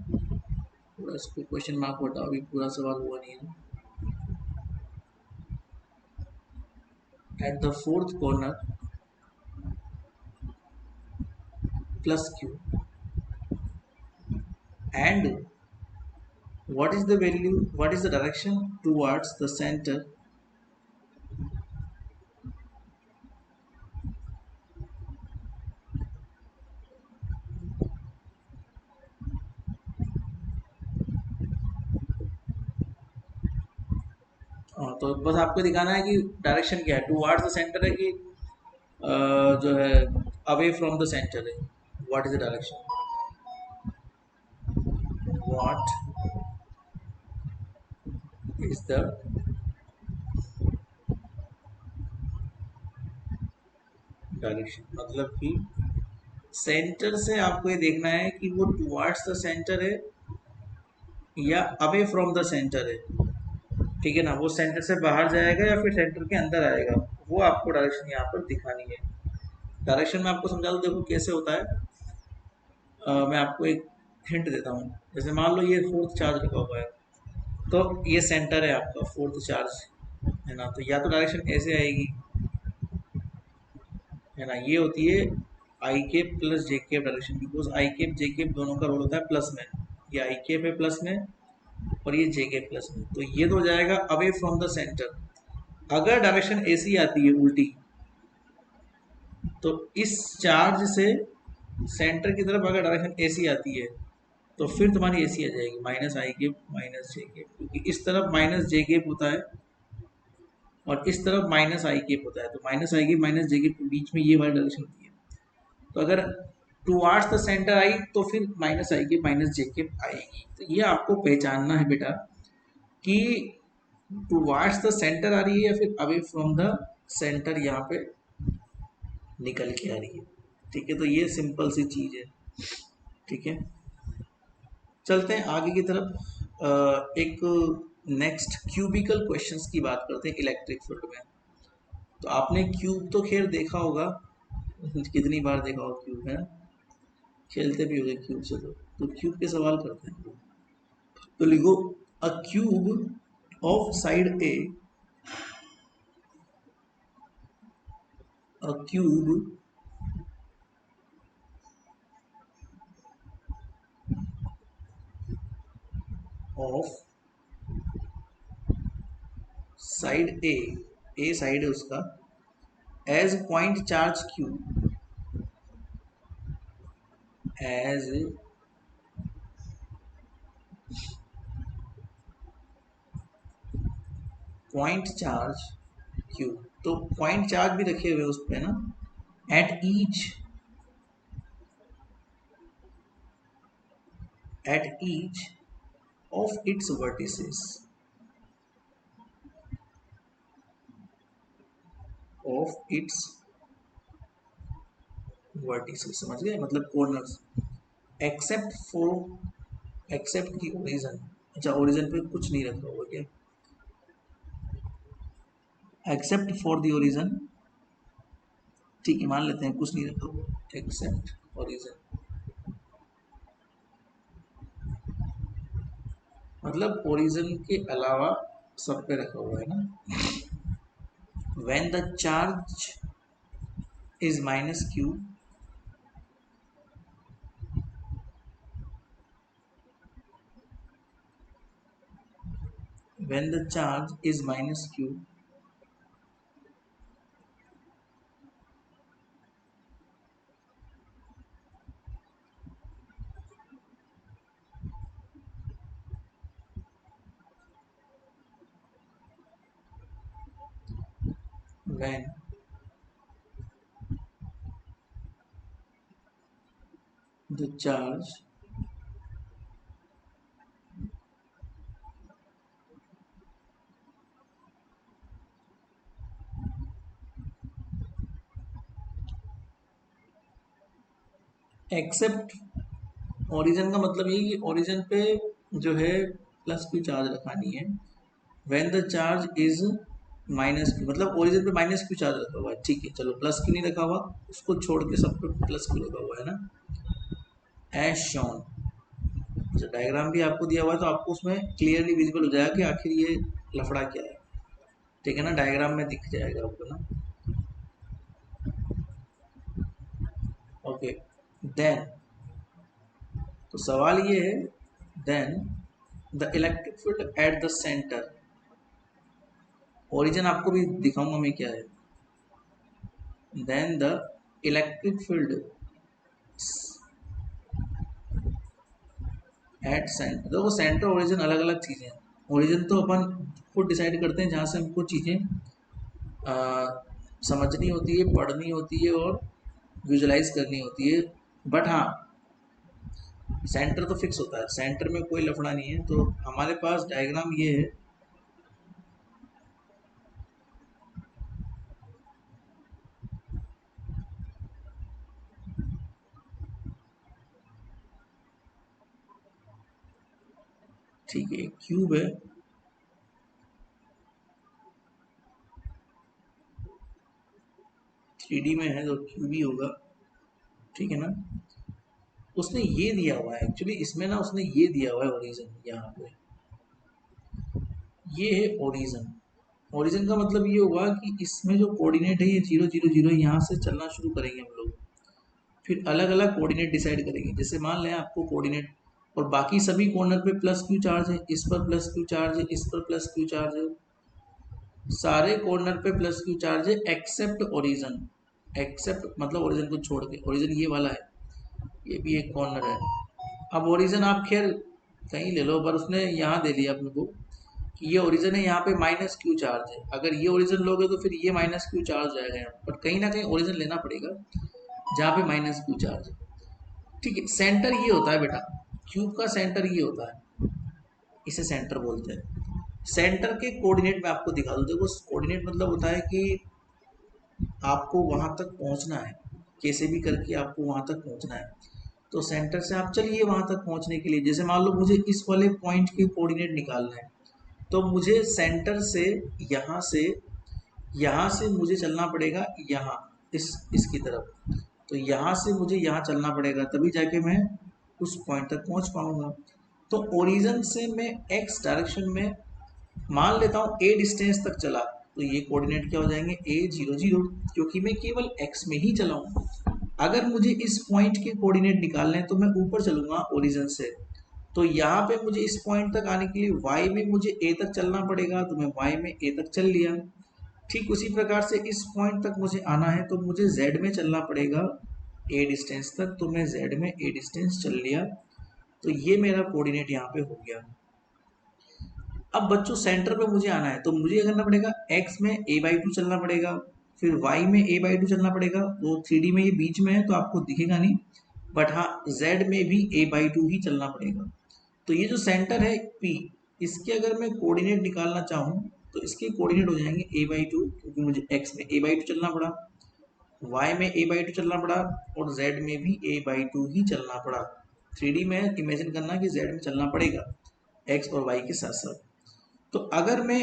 थोड़ा इसको क्वेश्चन मार्क हटाओ, अभी पूरा सवाल हुआ नहीं है। Eight the fourth corner plus Q and what is the value, what is the direction towards the center? तो बस आपको दिखाना है कि डायरेक्शन क्या है, टुवार्ड्स द सेंटर है कि जो है अवे फ्रॉम द सेंटर है। What is the direction, what is the direction, मतलब कि सेंटर से आपको ये देखना है कि वो टुवार्ड्स द सेंटर है या अवे फ्रॉम द सेंटर है। ठीक है ना, वो सेंटर से बाहर जाएगा या फिर सेंटर के अंदर आएगा, वो आपको डायरेक्शन यहाँ पर दिखानी है। डायरेक्शन में आपको समझा दो, देखो कैसे होता है। मैं आपको एक हिंट देता हूँ। जैसे मान लो ये फोर्थ चार्ज रखा हुआ है, तो ये सेंटर है आपका फोर्थ चार्ज, है ना। तो या तो डायरेक्शन ऐसे आएगी, है ना, ये होती है I cap plus J cap direction, because I cap J cap दोनों का रोल होता है प्लस में। ये आई केप है प्लस में और ये जे केप प्लस में, तो ये तो हो जाएगा अवे फ्रॉम द सेंटर। अगर डायरेक्शन ऐसी आती है उल्टी, तो इस चार्ज से सेंटर की तरफ अगर डायरेक्शन ऐसी आती है, तो फिर तुम्हारी ऐसी आ जाएगी, माइनस आई केप माइनस जे केप, क्योंकि इस तरफ माइनस जे केप होता है और इस तरफ माइनस आई केप होता है। तो माइनस आई केप माइनस जे केप के बीच में ये वाली डायरेक्शन होती है। तो अगर टुवार्ड्स द सेंटर आई तो फिर माइनस आई केप माइनस जे केप आएगी। तो ये आपको पहचानना है बेटा कि टुवार्ड्स द सेंटर आ रही है या फिर अवे फ्रॉम द सेंटर यहाँ पे निकल के आ रही है। ठीक है, तो ये सिंपल सी चीज़ है। ठीक है, चलते हैं आगे की तरफ। एक नेक्स्ट क्यूबिकल क्वेश्चंस की बात करते हैं इलेक्ट्रिक फील्ड में। तो आपने क्यूब तो खैर देखा होगा, कितनी बार देखा होगा क्यूब है, खेलते भी होंगे क्यूब से। तो क्यूब के सवाल करते हैं। तो लिखो a cube of side a, a cube of side a side है उसका, as point charge q, as point charge q. तो पॉइंट चार्ज भी रखे हुए उस पे ना, at each of its vertices, of its vertices, समझ गए, मतलब कॉर्नर्स, एक्सेप्ट की ओरिजन। अच्छा, ओरिजन पे कुछ नहीं रखा हुआ क्या, एक्सेप्ट फॉर द ओरिजन, ठीक है, मान लेते हैं कुछ नहीं रखा हुआ, एक्सेप्ट ओरिजन, मतलब ओरिजन के अलावा सब पे रखा हुआ है ना। When the charge is minus q, when the charge is minus q, when the charge except origin का मतलब ये कि ओरिजिन पे जो है प्लस क्यू चार्ज रखानी है। When the charge is minus Q, मतलब ओरिजिन पे माइनस क्यू चार्ज रखा हुआ है, ठीक है, चलो प्लस क्यू नहीं रखा हुआ, उसको छोड़ के सब पे प्लस क्यू रखा हुआ है ना, एज शॉन। अच्छा, डायग्राम भी आपको दिया हुआ है तो आपको उसमें क्लियरली विजिबल हो जाएगा कि आखिर ये लफड़ा क्या है, ठीक है ना, डायग्राम में दिख जाएगा आपको ना। ओके, देन, तो सवाल ये है, then the electric field at the centre, origin आपको भी दिखाऊंगा मैं क्या है, then the electric field at centre. देखो सेंटर ओरिजिन अलग अलग चीजें हैं, ओरिजिन तो अपन खुद डिसाइड करते हैं जहाँ से हमको चीजें समझनी होती है, पढ़नी होती है और विजुलाइज करनी होती है। बट हाँ, सेंटर तो फिक्स होता है, सेंटर में कोई लफड़ा नहीं है। तो हमारे पास डायग्राम ये है, ठीक है, क्यूब है, थ्री में है तो क्यूब ही होगा, ठीक है ना। उसने ये दिया हुआ है एक्चुअली, इसमें ना उसने ये दिया हुआ है ओरिजिन, यहाँ पे ये है ओरिजिन। ओरिजिन का मतलब ये हुआ कि इसमें जो कोऑर्डिनेट है ये 0 0 0, यहाँ से चलना शुरू करेंगे हम लोग, फिर अलग अलग कोऑर्डिनेट डिसाइड करेंगे। जैसे मान लें आपको कोऑर्डिनेट, और बाकी सभी कॉर्नर पे प्लस क्यू चार्ज है, इस पर प्लस क्यू चार्ज है, इस पर प्लस क्यू चार्ज है, सारे कॉर्नर पे प्लस क्यू चार्ज है एक्सेप्ट ओरिजिन। एक्सेप्ट मतलब ओरिजिन को छोड़ के, ओरिजिन ये वाला है, ये भी एक कॉर्नर है। अब ओरिजिन आप खैर कहीं ले लो, पर उसने यहाँ दे दिया अपने को कि ये ओरिजिन है, यहाँ पे माइनस क्यू चार्ज है। अगर ये ओरिजिन लोगे तो फिर ये माइनस क्यू चार्ज जाएगा यहाँ, बट कहीं ना कहीं ओरिजिन लेना पड़ेगा जहाँ पे माइनस क्यू चार्ज है, ठीक है। सेंटर ये होता है बेटा, क्यूब का सेंटर ये होता है, इसे सेंटर बोलते हैं। सेंटर के कोऑर्डिनेट में आपको दिखा दूं, देखो कोऑर्डिनेट मतलब होता है कि आपको वहां तक पहुंचना है, कैसे भी करके आपको वहां तक पहुंचना है। तो सेंटर से आप चलिए वहां तक पहुंचने के लिए। जैसे मान लो मुझे इस वाले पॉइंट के कोऑर्डिनेट निकालना है, तो मुझे सेंटर से यहाँ से यहाँ से मुझे चलना पड़ेगा यहाँ, इसकी तरफ। तो यहाँ से मुझे यहाँ चलना पड़ेगा, तभी जाके मैं उस पॉइंट तक पहुंच पाऊंगा। तो ओरिजिन से मैं एक्स डायरेक्शन में मान लेता हूँ ए डिस्टेंस तक चला, तो ये कोऑर्डिनेट क्या हो जाएंगे, ए 0 0, क्योंकि मैं केवल एक्स में ही चला हूँ। अगर मुझे इस पॉइंट के कोऑर्डिनेट निकालने हैं तो मैं ऊपर चलूंगा ओरिजिन से। तो यहाँ पे मुझे इस पॉइंट तक आने के लिए y में मुझे a तक चलना पड़ेगा, तो मैं y में a तक चल लिया। ठीक उसी प्रकार से इस पॉइंट तक मुझे आना है तो मुझे z में चलना पड़ेगा a डिस्टेंस तक, तो मैं z में a डिस्टेंस चल लिया। तो ये मेरा कोऑर्डिनेट यहाँ पे हो गया। अब बच्चों सेंटर पे मुझे आना है तो मुझे करना पड़ेगा x में a/2 चलना पड़ेगा, फिर y में a/2 चलना पड़ेगा। तो 3D में ये बीच में है तो आपको दिखेगा नहीं, बट हाँ z में भी a/2 ही चलना पड़ेगा। तो ये जो सेंटर है P, इसके अगर मैं कोऑर्डिनेट निकालना चाहूँ तो इसके कोऑर्डिनेट हो जाएंगे a/2, क्योंकि मुझे x में a/2 चलना पड़ा, y में a/2 चलना पड़ा और z में भी a/2 ही चलना पड़ा। 3D में इमेजिन करना कि z में चलना पड़ेगा x और y के साथ साथ। तो अगर मैं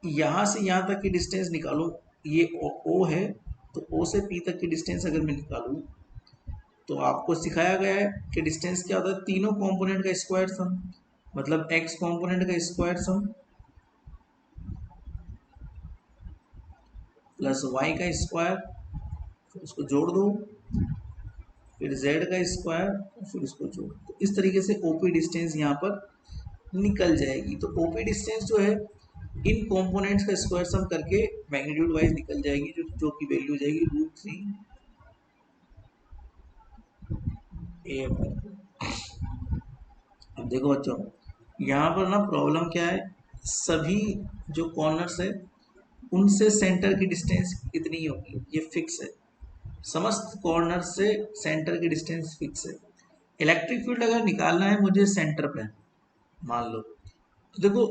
यहाँ से यहाँ तक की डिस्टेंस निकालूं, ये O है, तो O से P तक की डिस्टेंस अगर मैं निकालूं तो आपको सिखाया गया है कि डिस्टेंस क्या होता है, तीनों कंपोनेंट का स्क्वायर सम, मतलब x कंपोनेंट का स्क्वायर सम प्लस y का स्क्वायर, फिर उसको जोड़ दो, फिर z का स्क्वायर, फिर उसको जोड़ दो। तो इस तरीके से OP डिस्टेंस यहाँ पर निकल जाएगी। तो OP डिस्टेंस जो है इन कंपोनेंट्स का स्क्वायर सम करके मैग्नीट्यूड वाइज निकल जाएगी, जो की वैल्यू हो जाएगी √3a/2। अब देखो बच्चों, यहाँ पर ना प्रॉब्लम क्या है, सभी जो कॉर्नर्स है उनसे सेंटर की डिस्टेंस कितनी होगी, ये फिक्स है। समस्त कॉर्नर से सेंटर की डिस्टेंस फिक्स है। इलेक्ट्रिक फील्ड अगर निकालना है मुझे सेंटर पे, मान लो, तो देखो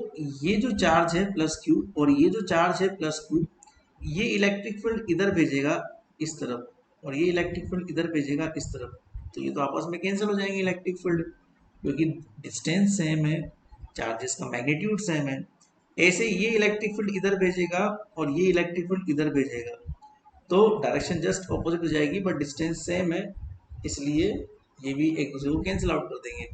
ये जो चार्ज है प्लस क्यू और ये जो चार्ज है प्लस क्यू, ये इलेक्ट्रिक फील्ड इधर भेजेगा इस तरफ और ये इलेक्ट्रिक फील्ड इधर भेजेगा इस तरफ। तो ये तो आपस में कैंसिल हो जाएंगे इलेक्ट्रिक फील्ड, क्योंकि डिस्टेंस सेम है, चार्जेस का मैग्नीट्यूड सेम है। ऐसे ये इलेक्ट्रिक फील्ड इधर भेजेगा और ये इलेक्ट्रिक फील्ड इधर भेजेगा, तो डायरेक्शन जस्ट ऑपोजिट हो जाएगी, बट डिस्टेंस सेम है, इसलिए ये भी एक दूसरे को कैंसिल आउट कर देंगे।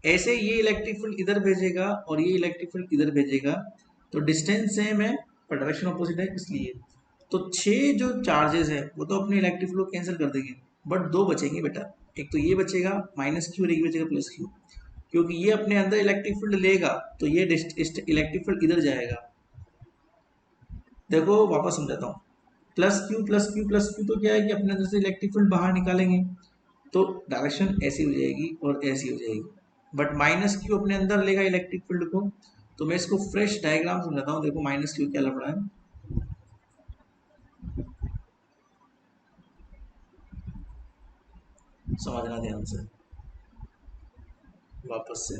ऐसे ये इलेक्ट्रिक फील्ड इधर भेजेगा और ये इलेक्ट्रिक फील्ड इधर भेजेगा, तो डिस्टेंस सेम है पर डायरेक्शन ऑपोजिट है, इसलिए तो 6 जो चार्जेस है वो तो अपने इलेक्ट्रिक फील्ड को कैंसिल कर देंगे, बट 2 बचेंगे बेटा। एक तो ये बचेगा माइनस क्यू और एक बचेगा प्लस क्यू, क्योंकि ये अपने अंदर इलेक्ट्रिक फील्ड लेगा तो ये इलेक्ट्रिक फील्ड इधर जाएगा। देखो वापस समझाता हूँ, plus Q plus Q plus Q, तो क्या है कि अपने अंदर से इलेक्ट्रिक फील्ड बाहर निकालेंगे तो डायरेक्शन ऐसी हो जाएगी और ऐसी हो जाएगी, बट माइनस क्यू अपने अंदर लेगा इलेक्ट्रिक फील्ड को। तो मैं इसको फ्रेश डायग्राम समझाता हूँ। देखो माइनस क्यू क्या लग रहा है, समझना ध्यान से। वापस से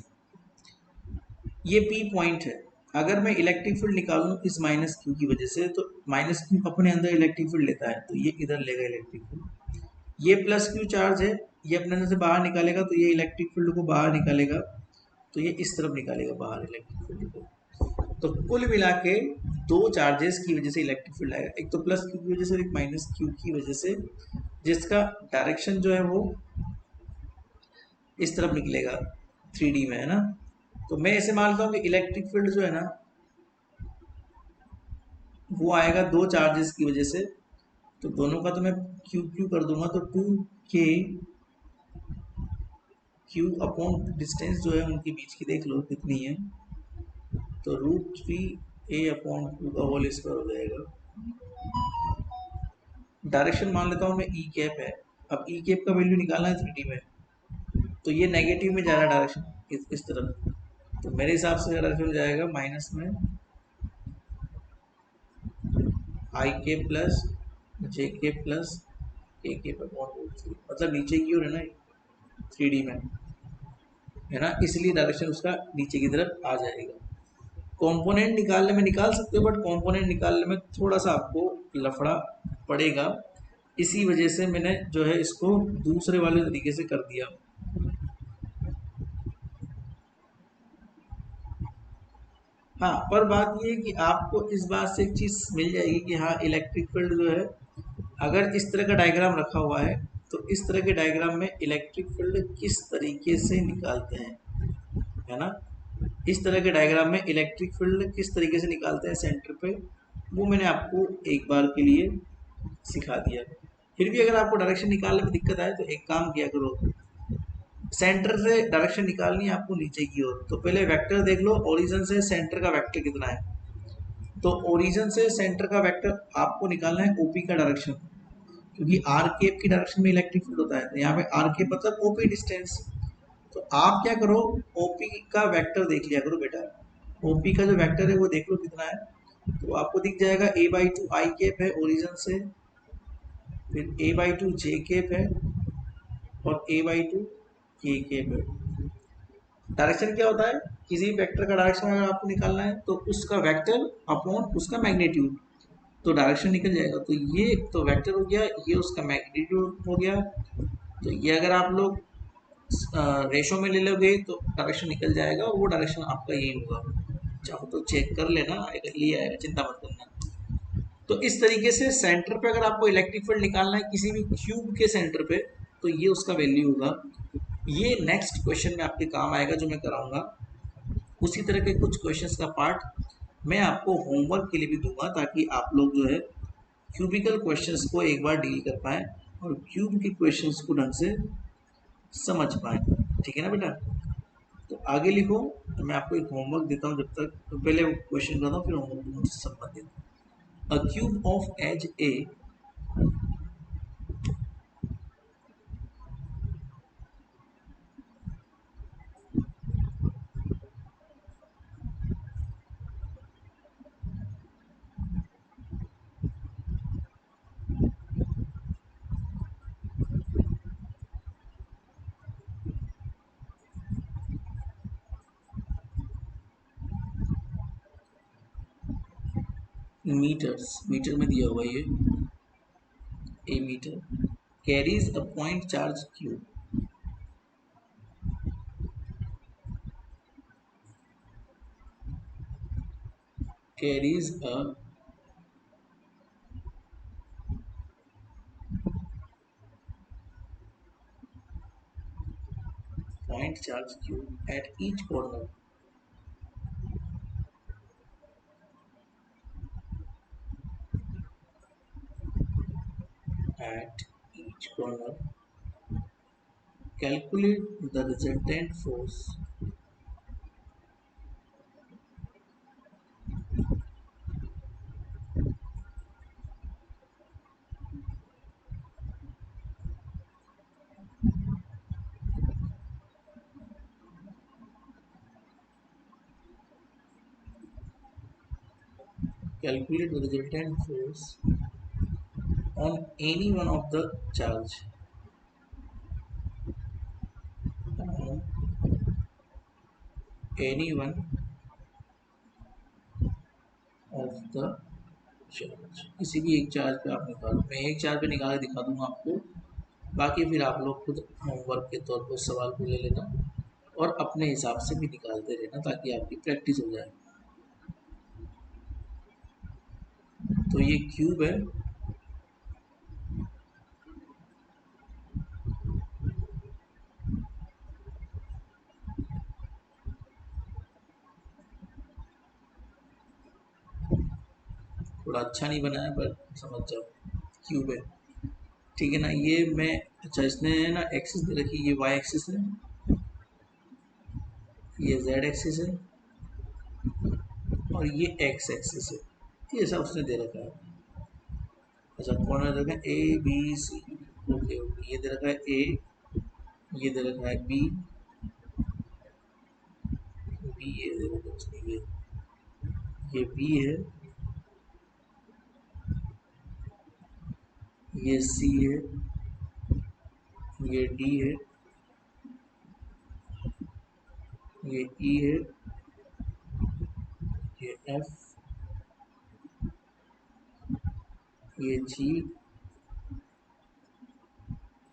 ये P पॉइंट है, अगर मैं इलेक्ट्रिक फील्ड निकालूं इस माइनस क्यू की वजह से, तो माइनस क्यू अपने अंदर इलेक्ट्रिक फील्ड लेता है तो ये इधर लेगा इलेक्ट्रिक फील्ड। ये प्लस क्यू चार्ज है, ये अपने अंदर से बाहर निकालेगा तो ये इलेक्ट्रिक फील्ड को बाहर निकालेगा, तो ये इस तरफ निकालेगा बाहर इलेक्ट्रिक फील्ड को। तो कुल मिला के 2 चार्जेस की वजह से इलेक्ट्रिक फील्ड आएगा, एक तो प्लस क्यू की वजह से और एक माइनस क्यू की वजह से, जिसका डायरेक्शन जो है वो इस तरफ निकलेगा 3D में, है ना। तो मैं ऐसे मानता हूँ कि इलेक्ट्रिक फील्ड जो है ना वो आएगा 2 चार्जेस की वजह से, तो दोनों का तो मैं क्यू क्यू कर दूंगा, तो 2k क्यू अपॉन डिस्टेंस जो है उनके बीच की देख लो कितनी है, तो √3a/2 का होल स्क्वायर हो जाएगा। डायरेक्शन मान लेता हूँ मैं ई कैप है, अब ई कैप का वैल्यू निकालना है 3D में, तो ये नेगेटिव में जा रहा है डायरेक्शन इस तरफ, तो मेरे हिसाब से डायरेक्शन जाएगा माइनस में आई के प्लस जे के प्लस के /√3, मतलब नीचे की ओर है ना 3D में, है ना, इसलिए डायरेक्शन उसका नीचे की तरफ आ जाएगा। कंपोनेंट निकालने में निकाल सकते हो, बट कंपोनेंट निकालने में थोड़ा सा आपको लफड़ा पड़ेगा, इसी वजह से मैंने जो है इसको दूसरे वाले तरीके से कर दिया। हाँ, पर बात ये है कि आपको इस बात से एक चीज़ मिल जाएगी कि हाँ, इलेक्ट्रिक फील्ड जो है अगर इस तरह का डायग्राम रखा हुआ है तो इस तरह के डायग्राम में इलेक्ट्रिक फील्ड किस तरीके से निकालते हैं, है ना। इस तरह के डायग्राम में इलेक्ट्रिक फील्ड किस तरीके से निकालते हैं सेंटर पे, वो मैंने आपको एक बार के लिए सिखा दिया। फिर भी अगर आपको डायरेक्शन निकालने में दिक्कत आए तो एक काम किया करो, सेंटर से डायरेक्शन निकालनी है आपको नीचे की ओर, तो पहले वेक्टर देख लो, ओरिजिन से सेंटर का वेक्टर कितना है। तो ओरिजिन से सेंटर का वेक्टर आपको निकालना है ओपी का डायरेक्शन, क्योंकि आर केप की डायरेक्शन में इलेक्ट्रिक फील्ड होता है, तो यहाँ पे आर केप मतलब ओपी डिस्टेंस। तो आप क्या करो, ओपी का वेक्टर देख लिया करो बेटा, ओपी का जो वेक्टर है वो देख लो कितना है, तो आपको दिख जाएगा a/2 आई केप है ओरिजिन से, फिर a/2 जे केप है और a/2 के केप है। डायरेक्शन क्या होता है, किसी भी वेक्टर का डायरेक्शन अगर आपको निकालना है तो उसका वेक्टर अपॉन उसका मैग्नीट्यूड, तो डायरेक्शन निकल जाएगा। तो ये तो वेक्टर हो गया, ये उसका मैग्नीट्यूड हो गया। तो ये अगर आप लोग रेशो में ले लोगे तो डायरेक्शन निकल जाएगा, और वो डायरेक्शन आपका यही होगा। चाहो तो चेक कर लेना, आएगा ये आएगा, चिंता मत करना। तो इस तरीके से सेंटर पे अगर आपको इलेक्ट्रिक फील्ड निकालना है किसी भी क्यूब के सेंटर पे, तो ये उसका वैल्यू होगा। ये नेक्स्ट क्वेश्चन में आपके काम आएगा जो मैं कराऊंगा। उसी तरह के कुछ क्वेश्चंस का पार्ट मैं आपको होमवर्क के लिए भी दूंगा, ताकि आप लोग जो है क्यूबिकल क्वेश्चंस को एक बार डील कर पाएँ और क्यूब के क्वेश्चंस को ढंग से समझ पाएँ। ठीक है ना बेटा। तो आगे लिखो, तो मैं आपको एक होमवर्क देता हूँ जब तक, तो पहले क्वेश्चन करता हूँ फिर होमवर्क दूंगा उससे संबंधित। A cube of edge A metres, metre में दिया हुआ ये A metre, carries a point charge q, carries a point charge q at each corner, at each corner, calculate the resultant force, calculate the resultant force on any one of the charge, on any one of the charge, किसी भी एक charge पे आप निकालो, मैं एक charge पे निकाल के दिखा दूंगा आपको, बाकी फिर आप लोग खुद होमवर्क के तौर पर सवाल को ले लेना और अपने हिसाब से भी निकालते रहना, ताकि आपकी प्रैक्टिस हो जाए। तो ये क्यूब है, थोड़ा अच्छा नहीं बनाया पर समझ जाओ, क्यूब है। ठीक है ना। ये मैं, अच्छा इसने ना एक्सिस दे रखी, ये वाई एक्सिस है, ये जेड एक्सिस है और ये एक्स एक्सिस है, ये सब उसने दे रखा है। अच्छा कॉर्नर दे रखा है A B C, okay okay, ये दे रखा है ए, ये दे रखा है बी, बी ये दे रखा है उसने, ये बी है, ये सी है, ये डी है, ये ई है, ये एफ, ये जी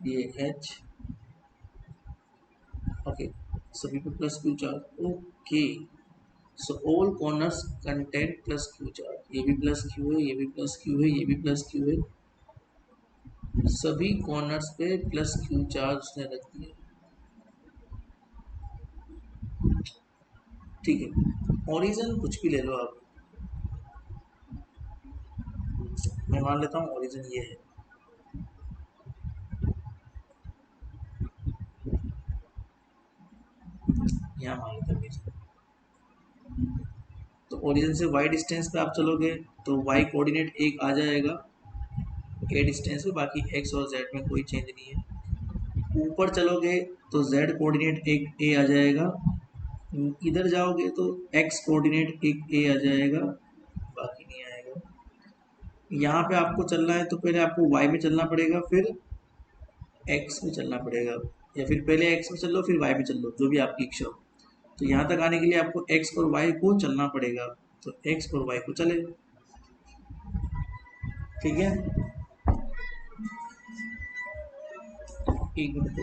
ये एच, ओके, सभी पे plus Q charge, okay. So all corners content plus Q charge, ये भी प्लस क्यू है, ये भी प्लस क्यू है, ये भी प्लस क्यू है, सभी कॉर्नर्स पे प्लस क्यू चार्ज उसने रख दिया। ठीक है, ओरिजिन कुछ भी ले लो आप, मैं मान लेता हूँ ओरिजिन ये है, यहाँ मान लेते हैं। तो ओरिजिन से वाई डिस्टेंस पे आप चलोगे तो वाई कोऑर्डिनेट एक आ जाएगा ए डिस्टेंस पे, बाकी एक्स और जेड में कोई चेंज नहीं है। ऊपर चलोगे तो जेड कोऑर्डिनेट एक ए आ जाएगा, इधर जाओगे तो एक्स कोऑर्डिनेट एक ए आ जाएगा, बाकी नहीं आएगा। यहाँ पे आपको चलना है तो पहले आपको वाई में चलना पड़ेगा, फिर एक्स में चलना पड़ेगा, या फिर पहले एक्स में चल लो फिर वाई में चल लो, जो भी आपकी इच्छा हो। तो यहाँ तक आने के लिए आपको एक्स और वाई को चलना पड़ेगा, तो एक्स और वाई को चले, ठीक है। एक मिनट,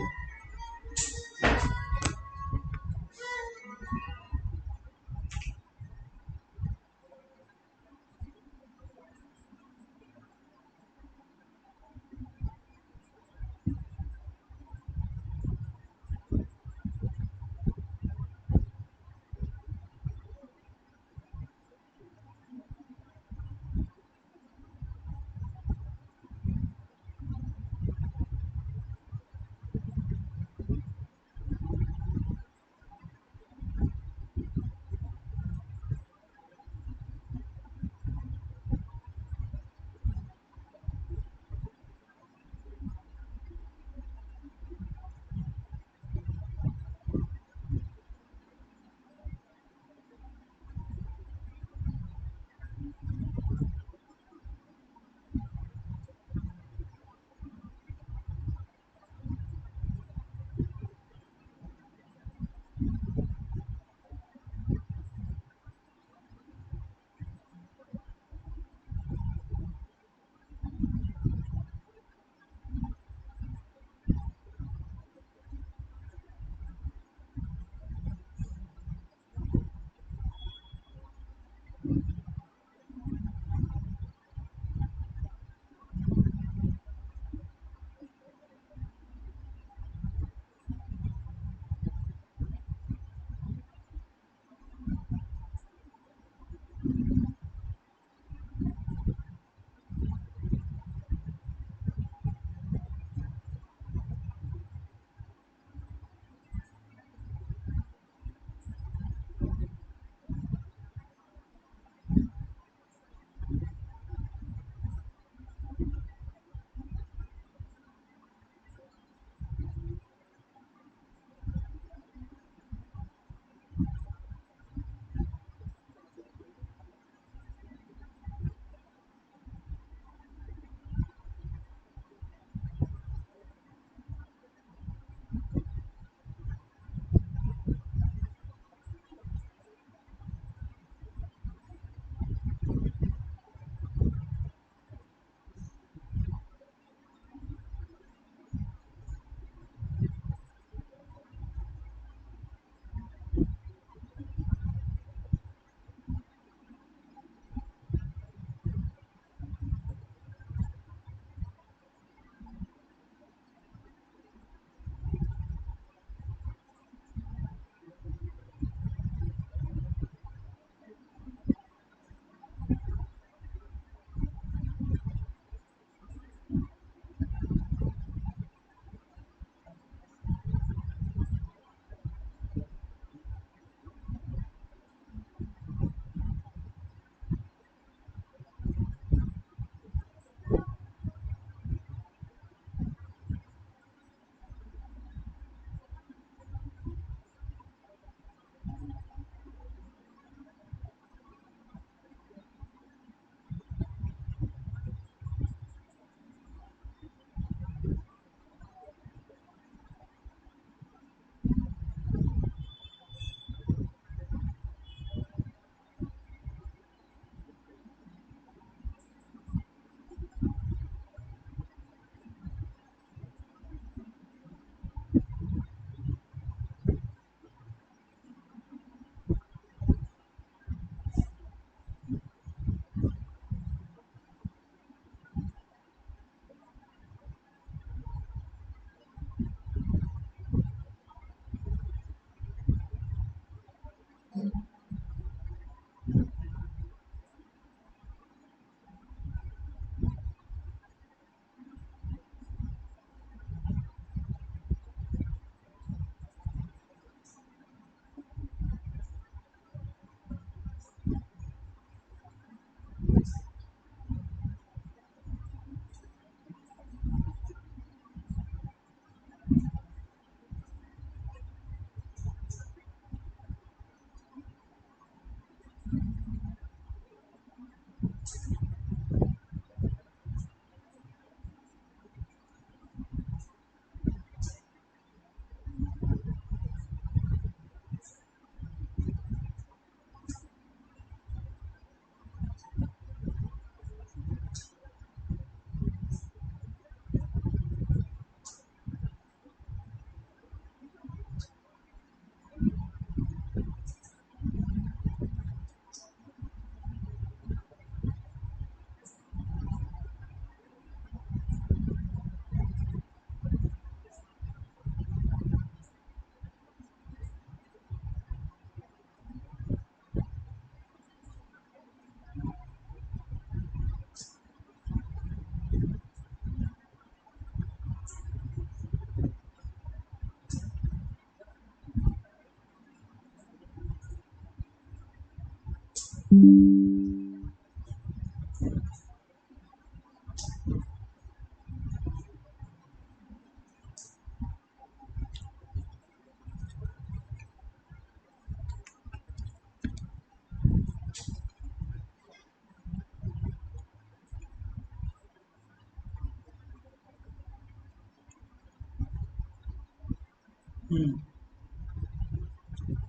हम्म।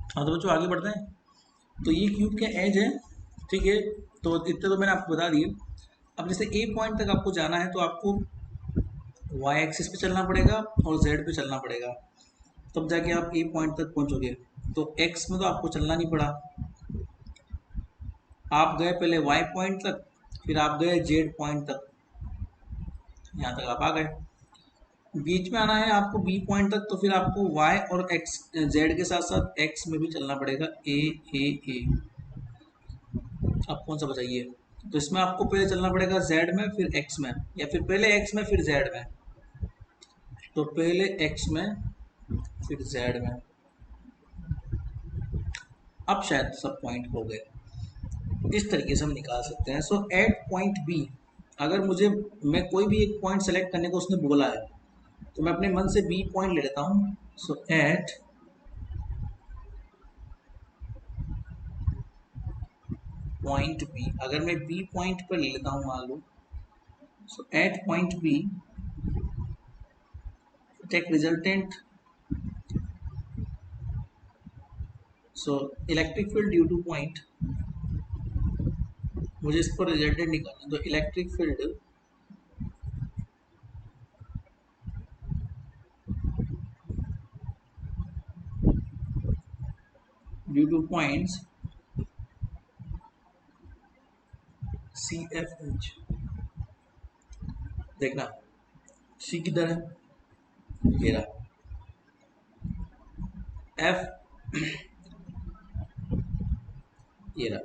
हाँ तो बच्चों आगे बढ़ते हैं। तो ये क्यूब के एज है, ठीक है। तो इतने तो मैंने आपको बता दिए। अब जैसे ए पॉइंट तक आपको जाना है तो आपको वाई एक्सिस पे चलना पड़ेगा और जेड पे चलना पड़ेगा, तब जाके आप ए पॉइंट तक पहुंचोगे। तो एक्स में तो आपको चलना नहीं पड़ा, आप गए पहले वाई पॉइंट तक, फिर आप गए जेड पॉइंट तक, यहाँ तक आप आ गए। बीच में आना है आपको बी पॉइंट तक, तो फिर आपको वाई और एक्स जेड के साथ साथ एक्स में भी चलना पड़ेगा, ए ए ए। आप कौन सा बताइए। तो इसमें आपको पहले चलना पड़ेगा जेड में फिर एक्स में, या फिर पहले एक्स में फिर जेड में। तो पहले एक्स में फिर जेड में। अब शायद सब पॉइंट हो गए। इस तरीके से हम निकाल सकते हैं। सो एट पॉइंट बी, अगर मुझे, मैं कोई भी एक पॉइंट सेलेक्ट करने को उसने बोला है, तो मैं अपने मन से बी पॉइंट ले लेता हूँ। सो एट पॉइंट बी, अगर मैं बी पॉइंट पर ले लेता हूँ मान लो, so at point B take resultant, so electric field due to point, मुझे इस पर रिजल्टेंट निकालना है। तो electric field due to points C F H. देखना सी किधर है, ये रहा, एफ ये रहा,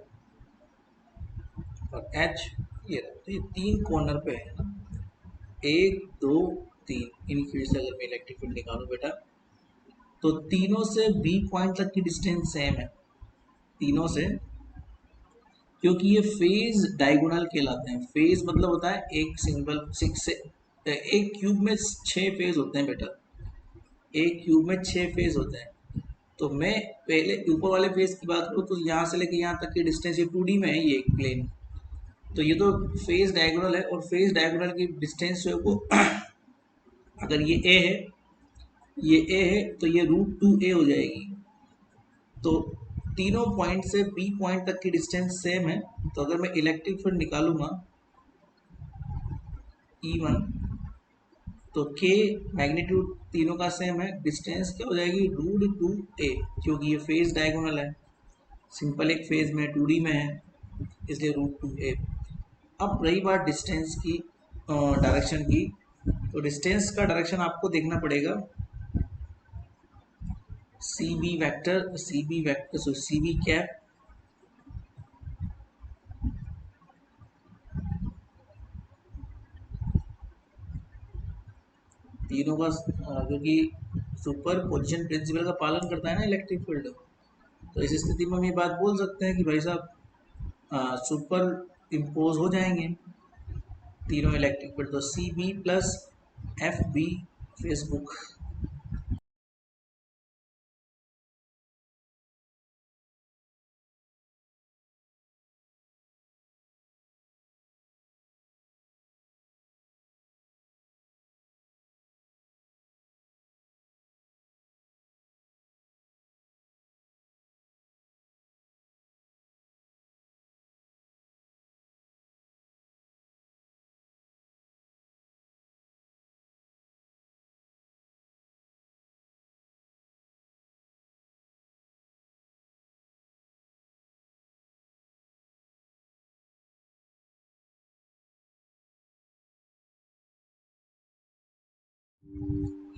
और एच ये रहा। तो ये तीन कॉर्नर पे है ना, एक दो तीन, इन फील्ड से अगर मैं इलेक्ट्रिक फील्ड निकालू बेटा, तो तीनों से बी पॉइंट तक की डिस्टेंस सेम है, तीनों से, क्योंकि ये फेज डायगोनल कहलाते हैं। फेज मतलब होता है एक सिंगल सिक्स से, एक क्यूब में 6 फेज होते हैं बेटा, एक क्यूब में 6 फेज होते हैं। तो मैं पहले ऊपर वाले फेज की बात करूँ, तो यहाँ से लेके यहाँ तक की डिस्टेंस, ये 2D में है, ये एक प्लेन, तो ये तो फेज डायगोनल है, और फेज डायगोनल की डिस्टेंस जो है वो अगर ये ए है, ये ए है, तो ये √2a हो जाएगी। तो तीनों पॉइंट से बी पॉइंट तक की डिस्टेंस सेम है। तो अगर मैं इलेक्ट्रिक फील्ड निकालूंगा E1, तो के मैग्नीट्यूड तीनों का सेम है, डिस्टेंस क्या हो जाएगी, √2a, क्योंकि ये फेज डायगोनल है, सिंपल एक फेज में 2D में है, इसलिए √2a। अब रही बात डिस्टेंस की, डायरेक्शन की, तो डिस्टेंस का डायरेक्शन आपको देखना पड़ेगा, सी बी कैप, तीनों का, क्योंकि सुपर पोजिशन प्रिंसिपल का पालन करता है ना इलेक्ट्रिक फील्ड, तो इस स्थिति में हम ये बात बोल सकते हैं कि भाई साहब सुपर इम्पोज हो जाएंगे तीनों इलेक्ट्रिक फील्ड। तो C B plus F B Facebook.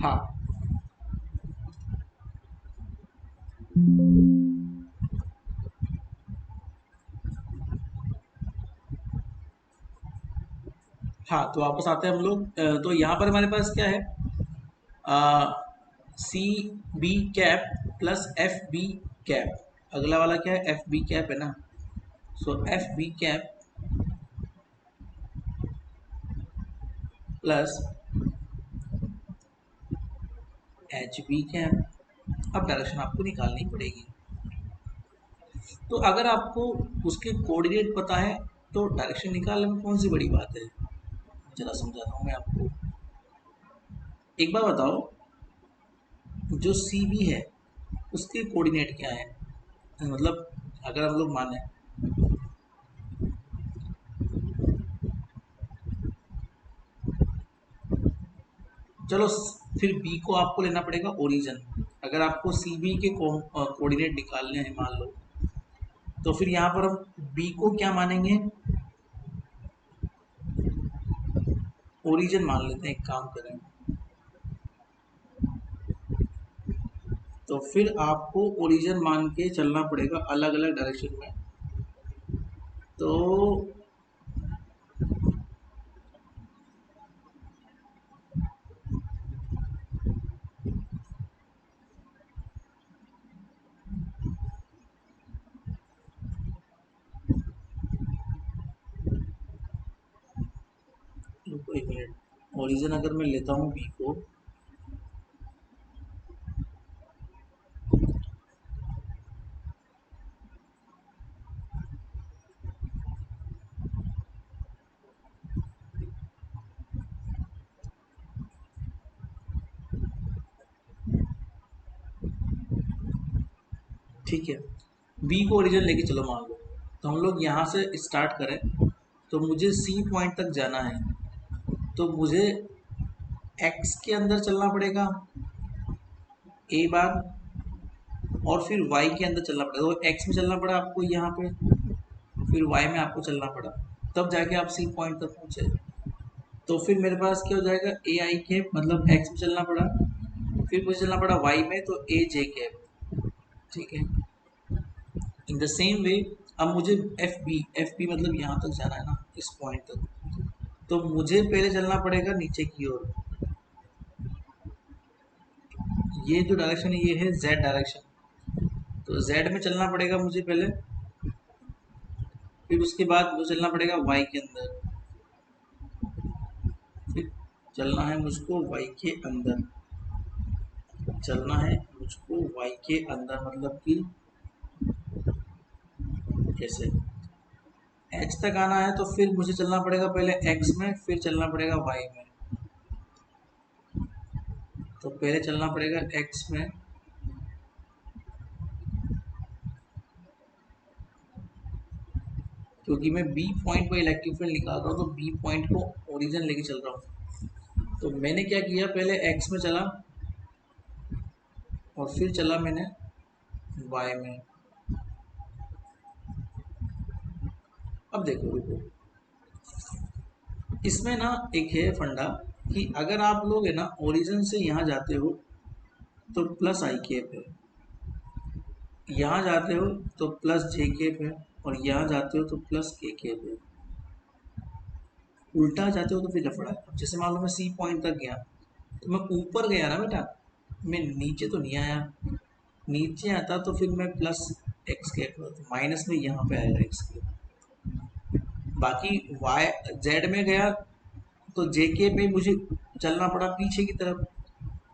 हाँ। हाँ तो वापस आते हैं हम लोग। तो यहाँ पर हमारे पास क्या है, C B cap plus F B cap, अगला वाला क्या है, एफ बी कैप है ना। So F B cap plus H B cap. अब डायरेक्शन आपको निकालनी पड़ेगी। तो अगर आपको उसके कोऑर्डिनेट पता है, तो डायरेक्शन निकालने में कौन सी बड़ी बात है, जरा समझाता हूँ मैं आपको। एक बार बताओ, जो सी बी है उसके कोऑर्डिनेट क्या है, मतलब अगर हम लोग माने चलो फिर बी को आपको लेना पड़ेगा ओरिजिन। अगर आपको सी बी के कोऑर्डिनेट निकालने हैं मान लो, तो फिर यहाँ पर हम बी को क्या मानेंगे, ओरिजिन मान लेते हैं। एक काम करें, तो फिर आपको ओरिजिन मान के चलना पड़ेगा अलग अलग डायरेक्शन में। तो रुको एक मिनट, ओरिजिन अगर मैं लेता हूँ बी को, ठीक है, बी को ओरिजिन लेके चलो मान लो, तो हम लोग यहाँ से स्टार्ट करें, तो मुझे सी पॉइंट तक जाना है, तो मुझे एक्स के अंदर चलना पड़ेगा ए बार, और फिर वाई के अंदर चलना पड़ेगा। तो एक्स में चलना पड़ा आपको यहाँ पे, फिर वाई में आपको चलना पड़ा, तब जाके आप सी पॉइंट तक पहुँचे। तो फिर मेरे पास क्या हो जाएगा, ए आई के मतलब एक्स में चलना पड़ा, फिर मुझे चलना पड़ा वाई में, तो ए जे कैप, ठीक है। इन द सेम वे अब मुझे एफ बी मतलब यहाँ तक जाना है ना, इस पॉइंट तक, तो मुझे पहले चलना पड़ेगा नीचे की ओर। ये जो डायरेक्शन है ये है जेड डायरेक्शन, तो जेड में चलना पड़ेगा मुझे पहले, फिर उसके बाद मुझे चलना पड़ेगा वाई के अंदर, फिर चलना है मुझको वाई के अंदर, चलना है मुझको वाई के अंदर, मतलब कि कैसे एच तक आना है, तो फिर मुझे चलना पड़ेगा पहले एक्स में, फिर चलना पड़ेगा वाई में। तो पहले चलना पड़ेगा एक्स में, क्योंकि मैं बी पॉइंट पर इलेक्ट्रिक फील्ड निकाल रहा हूँ, तो बी पॉइंट को ओरिजिन लेके चल रहा हूँ। तो मैंने क्या किया, पहले एक्स में चला और फिर चला मैंने वाई में। अब देखो रुको, इसमें ना एक है फंडा कि अगर आप लोग है ना ओरिजिन से यहाँ जाते हो तो प्लस आई केप है, यहाँ जाते हो तो प्लस जे केप है, और यहाँ जाते हो तो प्लस के केप है। उल्टा जाते हो तो फिर लफड़ा है। जैसे मान लो मैं सी पॉइंट तक गया, तो मैं ऊपर गया ना बेटा, मैं नीचे तो नहीं आया। नीचे आता तो फिर मैं प्लस एक्स केप, तो माइनस में यहाँ पे आएगा एक्स केप। बाकी वाई जेड में गया तो जे के पे मुझे चलना पड़ा पीछे की तरफ,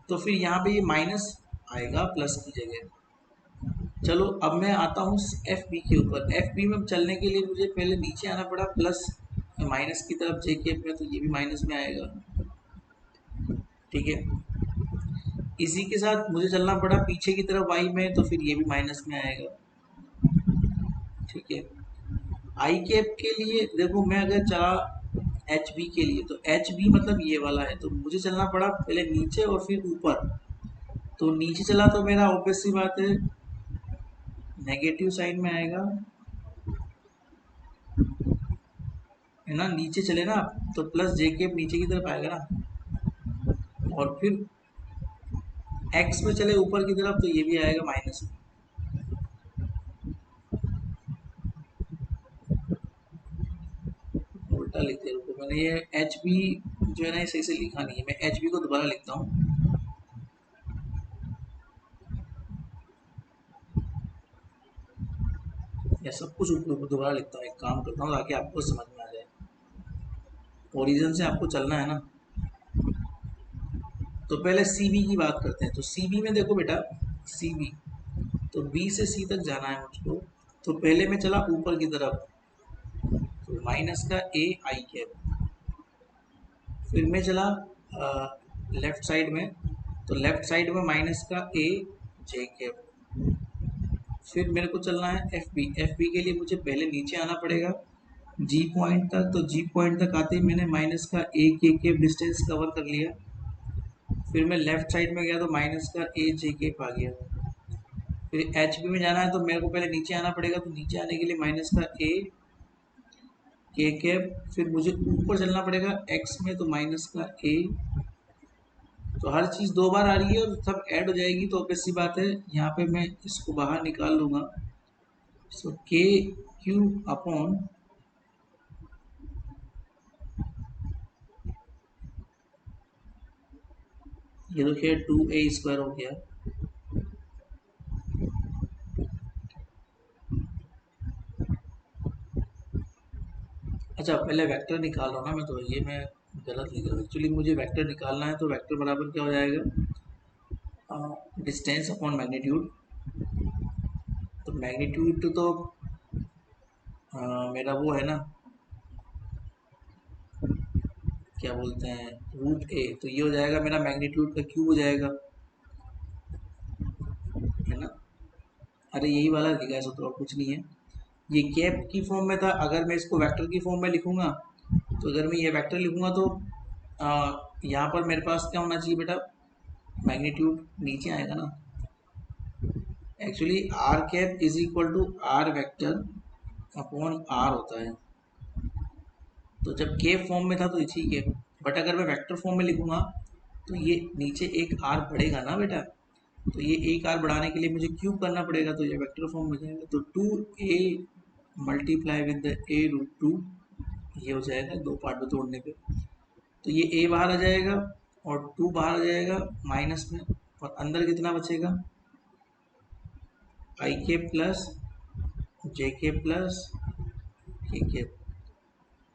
तो फिर यहाँ पे ये माइनस आएगा प्लस की जगह। चलो अब मैं आता हूँ एफ बी के ऊपर। एफ बी में चलने के लिए मुझे पहले नीचे आना पड़ा प्लस माइनस की तरफ जे के में, तो ये भी माइनस में आएगा, ठीक है। इसी के साथ मुझे चलना पड़ा पीछे की तरफ वाई में, तो फिर ये भी माइनस में आएगा, ठीक है। आई कैप के लिए देखो, मैं अगर चला एच बी के लिए, तो एच बी मतलब ये वाला है, तो मुझे चलना पड़ा पहले नीचे और फिर ऊपर। तो नीचे चला तो मेरा ऑब्वियस सी बात है नेगेटिव साइड में आएगा, है ना। नीचे चले ना तो प्लस जे के नीचे की तरफ आएगा ना, और फिर एक्स में चले ऊपर की तरफ तो ये भी आएगा माइनस में। उल्टा लिखते रुको, मैंने ये एच बी जो है ना सही से लिखा नहीं है, मैं एच बी को दोबारा लिखता हूँ। या सब कुछ ऊपर दोबारा लिखता हूँ, एक काम करता हूँ ताकि आपको समझ में आ जाए। ओरिजिन से आपको चलना है ना, तो पहले सी बी की बात करते हैं। तो सी बी में देखो बेटा, सी बी तो बी से सी तक जाना है मुझको, तो पहले मैं चला ऊपर की तरफ, तो माइनस का ए आई कैप, फिर मैं चला लेफ्ट साइड में, तो लेफ्ट साइड में माइनस का ए जे कैप। फिर मेरे को चलना है एफ बी के लिए मुझे पहले नीचे आना पड़ेगा जी पॉइंट तक। तो जी पॉइंट तक आते ही मैंने माइनस का ए के कैप डिस्टेंस कवर कर लिया। फिर मैं लेफ्ट साइड में गया तो माइनस का ए जे कैप आ गया। फिर एच बी में जाना है तो मेरे को पहले नीचे आना पड़ेगा, तो नीचे आने के लिए माइनस का ए के कैप। फिर मुझे ऊपर चलना पड़ेगा एक्स में, तो माइनस का ए। तो हर चीज़ दो बार आ रही है और सब ऐड हो जाएगी, तो ऑब्वियस सी बात है यहाँ पे मैं इसको बाहर निकाल लूँगा। सो के क्यू अपॉन ये तो खैर 2a² हो गया। अच्छा पहले वेक्टर निकाल रहा हूँ ना मैं, तो ये मैं गलत लिख रहा हूँ। एक्चुअली मुझे वेक्टर निकालना है, तो वेक्टर बराबर क्या हो जाएगा, डिस्टेंस अपॉन मैग्नीट्यूड। तो मैग्नीट्यूड तो मेरा वो है ना, क्या बोलते हैं, √a। तो ये हो जाएगा मेरा मैग्नीट्यूड का क्यूब हो जाएगा, है ना। अरे यही वाला लिखा है, तो और कुछ नहीं है। ये कैप की फॉर्म में था, अगर मैं इसको वेक्टर की फॉर्म में लिखूंगा, तो अगर मैं ये वेक्टर लिखूंगा तो यहाँ पर मेरे पास क्या होना चाहिए बेटा, मैग्नीट्यूड नीचे आएगा ना। Actually r cap is equal to r vector upon r होता है। तो जब के फॉर्म में था तो ठीक है, बट अगर मैं वेक्टर फॉर्म में लिखूंगा तो ये नीचे एक आर बढ़ेगा ना बेटा। तो ये एक आर बढ़ाने के लिए मुझे क्यूब करना पड़ेगा, तो ये वेक्टर फॉर्म में जाएगा। तो 2a multiply with the a√2, ये हो जाएगा दो पार्ट में तोड़ने पे। तो ये a बाहर आ जाएगा और 2 बाहर आ जाएगा माइनस में, और अंदर कितना बचेगा, आई के प्लस जे के प्लस के के।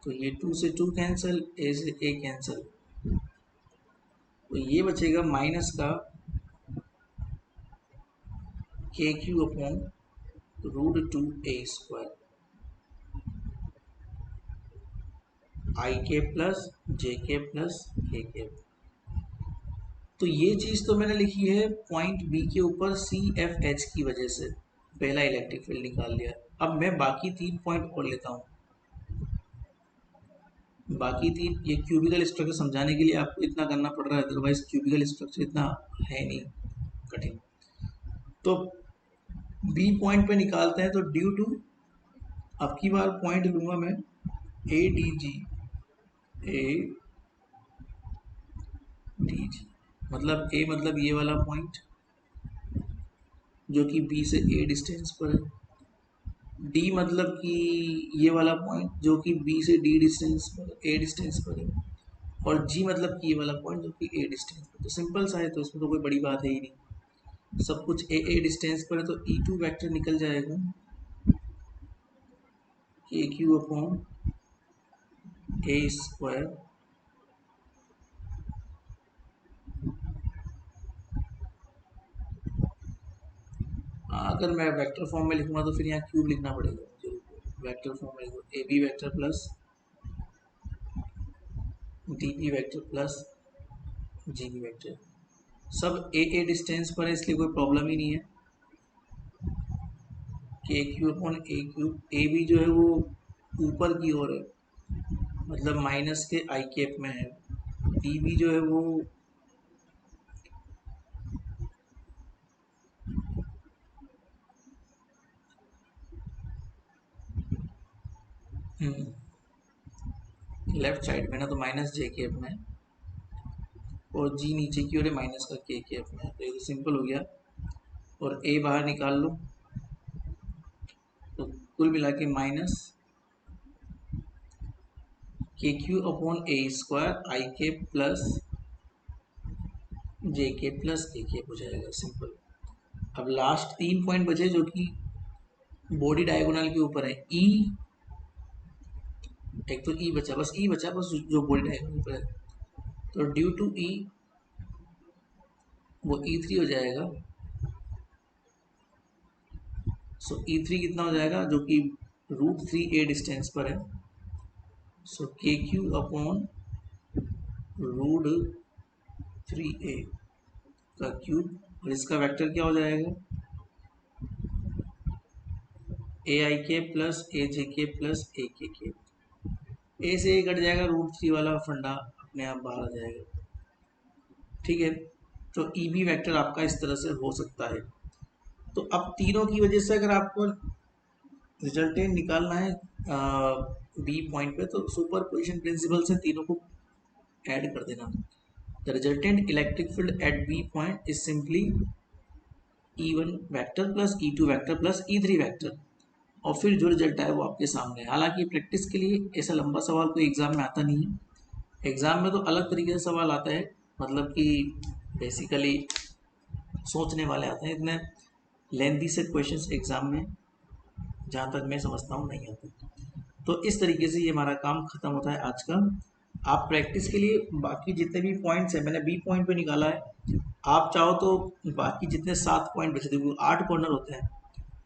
तो ये 2 से 2 कैंसिल, a से a कैंसिल, तो ये बचेगा माइनस का के क्यू अपॉन √2a² आई के प्लस जे के प्लस के के। तो ये चीज़ तो मैंने लिखी है पॉइंट बी के ऊपर सी एफ एच की वजह से, पहला इलेक्ट्रिक फील्ड निकाल लिया। अब मैं बाकी 3 पॉइंट और लेता हूँ। बाकी 3 ये क्यूबिकल स्ट्रक्चर समझाने के लिए आपको इतना करना पड़ रहा है, अदरवाइज क्यूबिकल स्ट्रक्चर इतना है नहीं कठिन। तो बी पॉइंट पे निकालते हैं, तो ड्यू टू, अब की बार पॉइंट लूंगा मैं A D G, A D G मतलब ए मतलब ये वाला पॉइंट जो कि बी से ए डिस्टेंस पर है, डी मतलब कि ये वाला पॉइंट जो कि बी से डी डिस्टेंस पर, ए डिस्टेंस पर है, और जी मतलब कि ये वाला पॉइंट जो कि ए डिस्टेंस पर। तो सिंपल सा है, तो इसमें तो कोई बड़ी बात है ही नहीं, सब कुछ ए डिस्टेंस पर है। तो E2 वेक्टर निकल जाएगा के क्यू अपॉन a²। अगर मैं वेक्टर फॉर्म में लिखूंगा तो फिर यहाँ क्यूब लिखना पड़ेगा मुझे। वेक्टर फॉर्म में लिखो a b vector plus d b vector plus g b vector, सब ए डिस्टेंस पर है, इसलिए कोई प्रॉब्लम ही नहीं है। K q upon a cube, A B जो है वो ऊपर की ओर है, मतलब माइनस के आई कैप में है। डी बी जो है वो लेफ्ट साइड में ना, तो माइनस जे कैप में, और जी नीचे की ओर है माइनस का के कैप में। तो ये तो सिंपल हो गया, और ए बाहर निकाल लो, तो कुल मिला के माइनस के क्यू अपॉन a² आई के प्लस जे के प्लस के के हो जाएगा, सिंपल। अब लास्ट 3 पॉइंट बचे जो कि बॉडी डायगोनल के ऊपर है। ई, एक तो ई बचा, बस ई बचा, बस जो बॉडी डायगोनल पर है। तो ड्यू टू ई वो E3 हो जाएगा। सो E3 कितना हो जाएगा, जो कि √3a डिस्टेंस पर है। सो के क्यू अपॉन √3a का क्यूब, और इसका वेक्टर क्या हो जाएगा, ए आई के प्लस ए जे के प्लस ए के। ए से ए कट जाएगा, √3 वाला फंडा अपने आप बाहर आ जाएगा। ठीक है, तो ई बी वैक्टर आपका इस तरह से हो सकता है। तो अब तीनों की वजह से अगर आपको रिजल्टेंट निकालना है बी पॉइंट पे, तो सुपर पोजिशन प्रिंसिपल से तीनों को ऐड कर देना। The resultant electric field at b point is simply E1 vector plus E2 vector plus E3 vector, और फिर जो रिजल्ट आए वो आपके सामने है। हालांकि प्रैक्टिस के लिए ऐसा लंबा सवाल कोई एग्जाम में आता नहीं है। एग्जाम में तो अलग तरीके से सवाल आता है, मतलब कि बेसिकली सोचने वाले आते हैं, इतने लेंथी से क्वेश्चंस एग्जाम में जहाँ तक मैं समझता हूँ नहीं आते। तो इस तरीके से ये हमारा काम खत्म होता है आज का। आप प्रैक्टिस के लिए बाकी जितने भी पॉइंट्स हैं, मैंने बी पॉइंट पे निकाला है, आप चाहो तो बाकी जितने 7 पॉइंट बचे थे, 8 कॉर्नर होते हैं,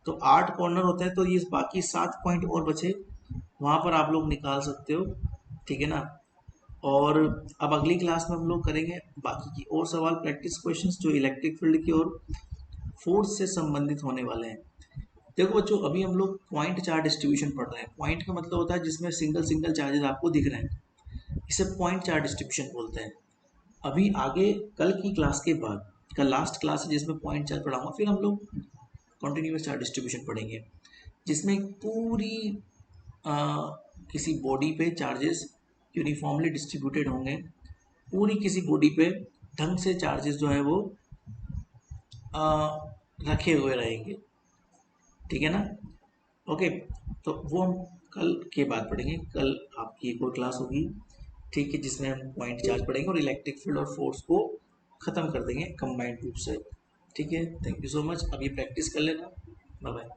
तो 8 कॉर्नर होते हैं, तो ये बाकी 7 पॉइंट और बचे, वहाँ पर आप लोग निकाल सकते हो। ठीक है ना। और अब अगली क्लास में हम लोग करेंगे बाकी की और सवाल, प्रैक्टिस क्वेश्चंस जो इलेक्ट्रिक फील्ड की और फोर्स से संबंधित होने वाले हैं। देखो बच्चों, अभी हम लोग पॉइंट चार्ज डिस्ट्रीब्यूशन पढ़ रहे हैं। पॉइंट का मतलब होता है जिसमें सिंगल सिंगल चार्जेस आपको दिख रहे हैं, इसे पॉइंट चार्ज डिस्ट्रीब्यूशन बोलते हैं। अभी आगे कल की क्लास के बाद, कल लास्ट क्लास है जिसमें पॉइंट चार्ज पढ़ाऊंगा, फिर हम लोग कॉन्टिन्यूस चार्ज डिस्ट्रीब्यूशन पढ़ेंगे, जिसमें पूरी किसी बॉडी पे चार्जेस यूनिफॉर्मली डिस्ट्रीब्यूटेड होंगे, पूरी किसी बॉडी पे ढंग से चार्जेस जो है वो रखे हुए रहेंगे। ठीक है ना। ओके, तो वो हम कल के बाद पढ़ेंगे। कल आपकी एक और क्लास होगी, ठीक है, जिसमें हम पॉइंट चार्ज पढ़ेंगे और इलेक्ट्रिक फील्ड और फोर्स को ख़त्म कर देंगे कंबाइंड रूप से। ठीक है, थैंक यू सो मच। अभी प्रैक्टिस कर लेना। Bye bye.